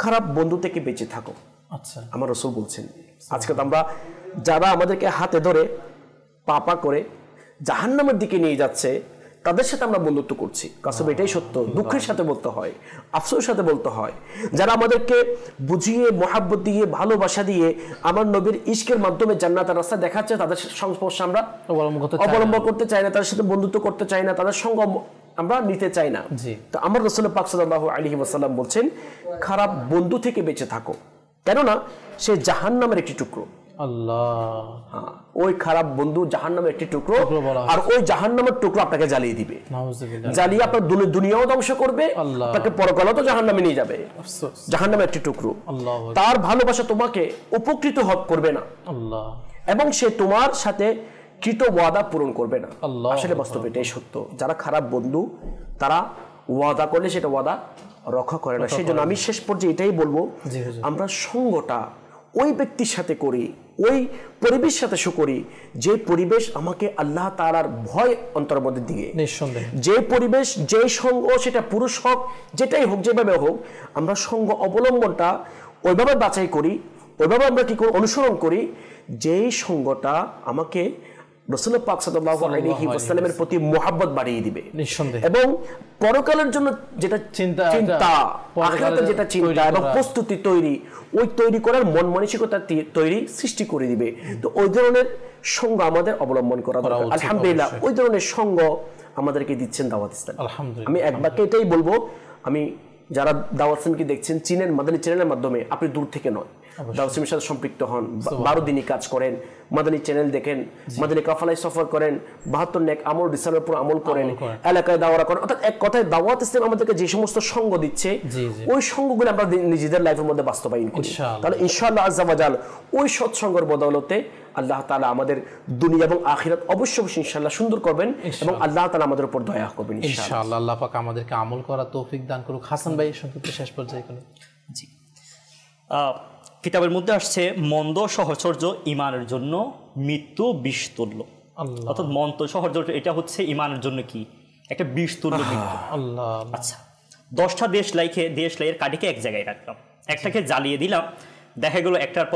খারাপ বন্ধু থেকে বেঁচে থাকো। আচ্ছা, আমার রাসূল বলছেন আজকে তো আমরা যারা আমাদেরকে হাতে ধরে পাপা করে জাহান্নামের দিকে নিয়ে যাচ্ছে, তাদের সাথে আমরা বন্ধুত্ব করছি। কাসব এটাই সত্য, দুঃখের সাথে বলতে হয়, আফসোসের সাথে বলতে হয়। যারা আমাদেরকে বুঝিয়ে মহাব্বত দিয়ে ভালোবাসা দিয়ে আমার নবীর ইশকের মাধ্যমে জান্নাতের রাস্তা দেখাচ্ছে, তাদের সংস্পর্শে আমরা অবলম্বন করতে চাই না, তাদের সাথে বন্ধুত্ব করতে চাই না, তাদের সঙ্গ আমরা নিতে চাই না। তো আমার রাসূল পাক সাল্লাল্লাহু আলাইহি ওয়াসাল্লাম বলছেন, খারাপ বন্ধু থেকে বেঁচে থাকো, কেননা সে জাহান্নামের একটি টুকরো। আল্লাহ, ওই খারাপ বন্ধু জাহান্নামের একটি টুকরো, আর ওই জাহান্নামের টুকরো আপনাকে জ্বালিয়ে দিবে, জ্বালিয়ে আপনার দুনিয়াও ধ্বংস করবে, আপনাকে পরকালেও তো জাহান্নামে নিয়ে যাবে। জাহান্নামের একটি টুকরো, তার ভালোবাসা তোমাকে উপকৃত করবে না, এবং সে তোমার সাথে কৃত ওয়াদা পূরণ করবে না। আসলে বাস্তবে এটাই সত্য, যারা খারাপ বন্ধু তারা ওয়াদা করলে সেটা ওয়াদা রক্ষা করে না। সেই জন্য আমি শেষ পর্যায়ে এটাই বলবো, আমরা সঙ্গটা ওই ব্যক্তির সাথে করি, ওই পরিবেশ সাথে করি যে পরিবেশ আমাকে আল্লাহ তাআলার ভয় অন্তরের মধ্যে দিয়ে, যে পরিবেশ, যে সঙ্গ, সেটা পুরুষ হোক, যেটাই হোক, যেভাবে হোক, আমরা সঙ্গ অবলম্বনটা ওইভাবে বাছাই করি, ওইভাবে আমরা কি করে অনুসরণ করি, যেই সঙ্গটা আমাকে রাসূল পাক সাল্লাল্লাহু আলাইহি ওয়াসাল্লামের প্রতি মহব্বত বাড়িয়ে দিবে, এবং পরকালের জন্য যেটা চিন্তা, আখিরাতের যেটা চিন্তা এবং প্রস্তুতি তৈরি, ওই তৈরি করার মন মানসিকতা তৈরি সৃষ্টি করে দিবে। তো ওই ধরনের সঙ্গ আমাদের অবলম্বন করা দরকার। আলহামদুলিল্লাহ ওই ধরনের সঙ্গ আমাদেরকে দিচ্ছেন দাওয়াত ইসলাম। আমি এক বাক্যে এটাই বলবো, আমি যারা দাওয়াত ইসলামকে দেখছেন চিনেন মাদানী চ্যানেলের মাধ্যমে, আপনি দূর থেকে নয়, দাওয়াত ইসলামের সাথে সম্পৃক্ত হন, 12 দিনই কাজ করেন, মাদানী চ্যানেল দেখেন, মাদানী কাফালায় সফর করেন, 72 নেক আমল রিসালের উপর আমল করেন, এলাকায় দাওয়াত করেন। অর্থাৎ এক কথায় দাওয়াত ইসলাম আমাদেরকে যে সমস্ত সঙ্গ দিচ্ছে, ওই সঙ্গগুলো আমরা নিজেদের লাইফের মধ্যে বাস্তবায়ন করি, তাহলে ইনশাআল্লাহ আজ্জা ওয়া জাল ওই সৎসঙ্গের বদৌলতে আল্লাহ তাআলা আমাদের দুনিয়া এবং আখিরাত অবশ্যই ইনশাআল্লাহ সুন্দর করবেন, এবং আল্লাহ তাআলা আমাদের উপর দয়া করবেন ইনশাআল্লাহ। আল্লাহ পাক আমাদেরকে আমল করার তৌফিক দান করুক। হাসান ভাই সংক্ষিপ্ত শেষ পর্যায়ে কোনো? জি, কিতাবের মধ্যে আসছে, মন্দ সহচর্য ইমানের জন্য মৃত্যু বিষতুল্য। অর্থাৎ মন্দ সহচর্য এটা হচ্ছে ইমানের জন্য কি একটা বিষতুল্য মৃত্যু। আচ্ছা, 10টা দেশলাইয়ের কাঠিকে এক জায়গায় রাখলাম, একটাকে জ্বালিয়ে দিলাম, দেখা গেল একটার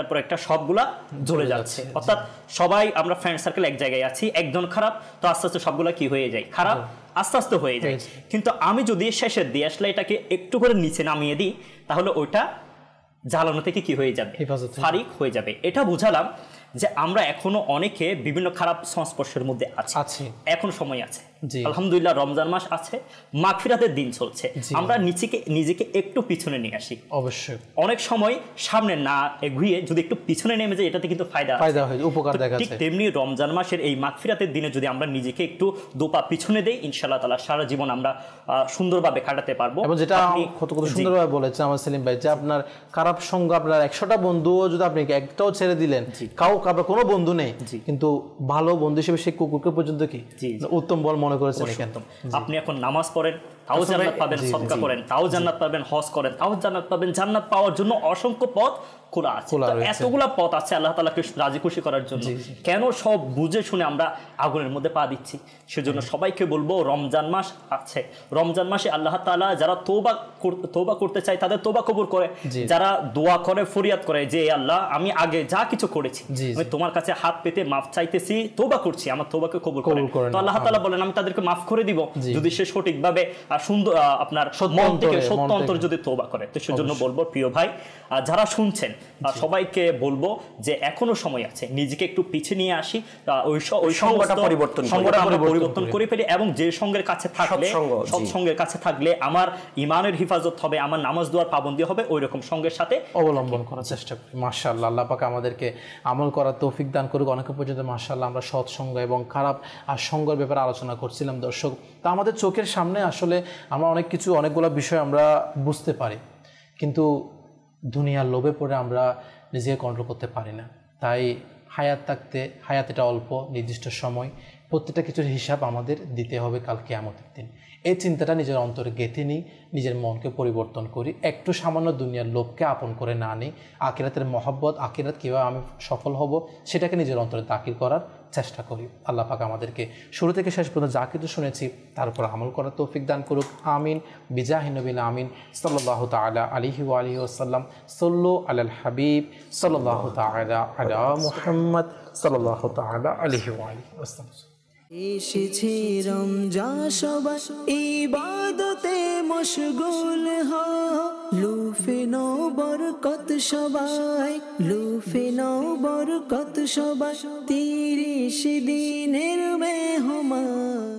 পর একটা সবগুলা জ্বলে যাচ্ছে। অর্থাৎ সবাই আমরা ফ্রেন্ড সার্কেল এক জায়গায় আছি, একজন খারাপ, তো আস্তে আস্তে সবগুলা কি হয়ে যায়, খারাপ আস্তে আস্তে হয়ে যায়। কিন্তু আমি যদি শেষের দেশলাইটাকে একটু করে নিচে নামিয়ে দিই, তাহলে ওইটা জ্বালানো থেকে কি হয়ে যাবে, ফারিক হয়ে যাবে। এটা বুঝালাম যে আমরা এখনো অনেকে বিভিন্ন খারাপ সংস্পর্শের মধ্যে আছি, এখন সময় আছে। আলহামদুলিল্লাহ রমজান মাস আছে, মাগফিরাতের দিন চলছে, আমরা নিজেকে একটু পিছনে নিয়ে আসি। অবশ্যই অনেক সময় সামনে না এগিয়ে যদি একটু পিছনে নেমে যাই, এটাতে কিন্তু ফায়দা হয়, উপকার দেখা যায়। ঠিক তেমনি রমজান মাসের এই মাগফিরাতের দিনে যদি আমরা নিজেকে একটু দুপা পিছনে দেই, ইনশাআল্লাহ তাআলা সারা জীবন আমরা সুন্দরভাবে কাটাতে পারবো। এবং যেটা কত সুন্দরভাবে বলেছেন আমার সেলিম ভাই, যে আপনার খারাপ সঙ্গ, আপনার 100টা বন্ধুও যদি আপনি একটাও ছেড়ে দিলেন, আপনার কোনো বন্ধু নেই, কিন্তু ভালো বন্ধু হিসেবে সেই কুকুরকে পর্যন্ত কি উত্তম বল মনে করেছেন। আপনি এখন নামাজ পড়েন, তাও জান্নাত পাবেন, সদকা করেন, তাও জান্নাত পাবেন, হজ করেন, তাও জান্নাত পাবেন। জান্নাত পাওয়ার জন্য অসংখ্য পথ খোলা আছে, এতগুলা পথ আছে আল্লাহ তাআলাকে রাজি খুশি করার জন্য। কেন সব বুঝে শুনে আমরা আগুনের মধ্যে পা দিচ্ছি? সেজন্য সবাইকে বলবো, রমজান মাস আছে, রমজান মাসে আল্লাহ তাআলা যারা তওবা করতে চায় তাদের তওবা কবুল করে, যারা দোয়া করে, ফরিয়াদ করে যে আল্লাহ আমি আগে যা কিছু করেছি আমি তোমার কাছে হাত পেতে মাফ চাইতেছি, তওবা করছি, আমার তওবাকে কবুল করেন, তো আল্লাহ তাআলা বলেন আমি তাদেরকে মাফ করে দিব যদি সে সঠিকভাবে সুন্দর আপনার মন থেকে সত্য অন্তর যদি তওবা করে। তো সেজন্য বলবো প্রিয় ভাই, যারা শুনছেন সবাইকে বলবো যে এখনো সময় আছে, নিজেকে একটু পিছিয়ে নিয়ে আসি, ওই সংগঠনটা পরিবর্তন করে ফেলি, এবং যে সঙ্গের কাছে থাকলে, সৎসঙ্গের কাছে থাকলে আমার ইমানের হিফাজত হবে, আমার নামাজ দোয়ার পাবন্দি হবে, ওই রকম সঙ্গের সাথে অবলম্বন করার চেষ্টা করি। মাশাআল্লাহ, আল্লাহ পাক আমাদেরকে আমল করার তৌফিক দান করুক। অনেক পর্যন্ত মাশাআল্লাহ আমরা সৎসঙ্গ এবং খারাপ সঙ্গের ব্যাপারে আলোচনা করছিলাম দর্শক। তা আমাদের চোখের সামনে আসলে আমরা অনেকগুলো বিষয় আমরা বুঝতে পারি, কিন্তু দুনিয়ার লোভে পড়ে আমরা নিজেকে কন্ট্রোল করতে পারি না। তাই হায়াত থাকতে, হায়াত এটা অল্প, নির্দিষ্ট সময়, প্রত্যেকটা কিছুর হিসাব আমাদের দিতে হবে কাল কিয়ামতের দিন। এই চিন্তাটা নিজের অন্তরে গেঁথে নিই, নিজের মনকে পরিবর্তন করি, একটু সামান্য দুনিয়ার লোভকে আপন করে না নিই, আখিরাতের মহব্বত, আখিরাত কীভাবে আমি সফল হব সেটাকে নিজের অন্তরে দাখিল করার চেষ্টা করি। আল্লাহ পাক আমাদেরকে শুরু থেকে শেষ পর্যন্ত যা কিছু শুনেছি তার উপর আমল করার তৌফিক দান করুক। আমিন বিজাহি নবিল আমিন সাল্লাল্লাহু তাআলা আলাইহি ওয়া আলিহি ওয়াসাল্লাম। সাল্লু আলাল হাবিব সাল্লাল্লাহু তাআলা আলা মুহাম্মদ সাল্লাল্লাহু তাআলা আলাইহি ওয়া আলিহি ওয়াসাল্লাম। এসেছে রমজান সবাই ইবাদতে মশগুল হও, লুফে নাও বরকত সবাই, লুফে নাও বরকত সবাই, 30 দিনের মেহমান।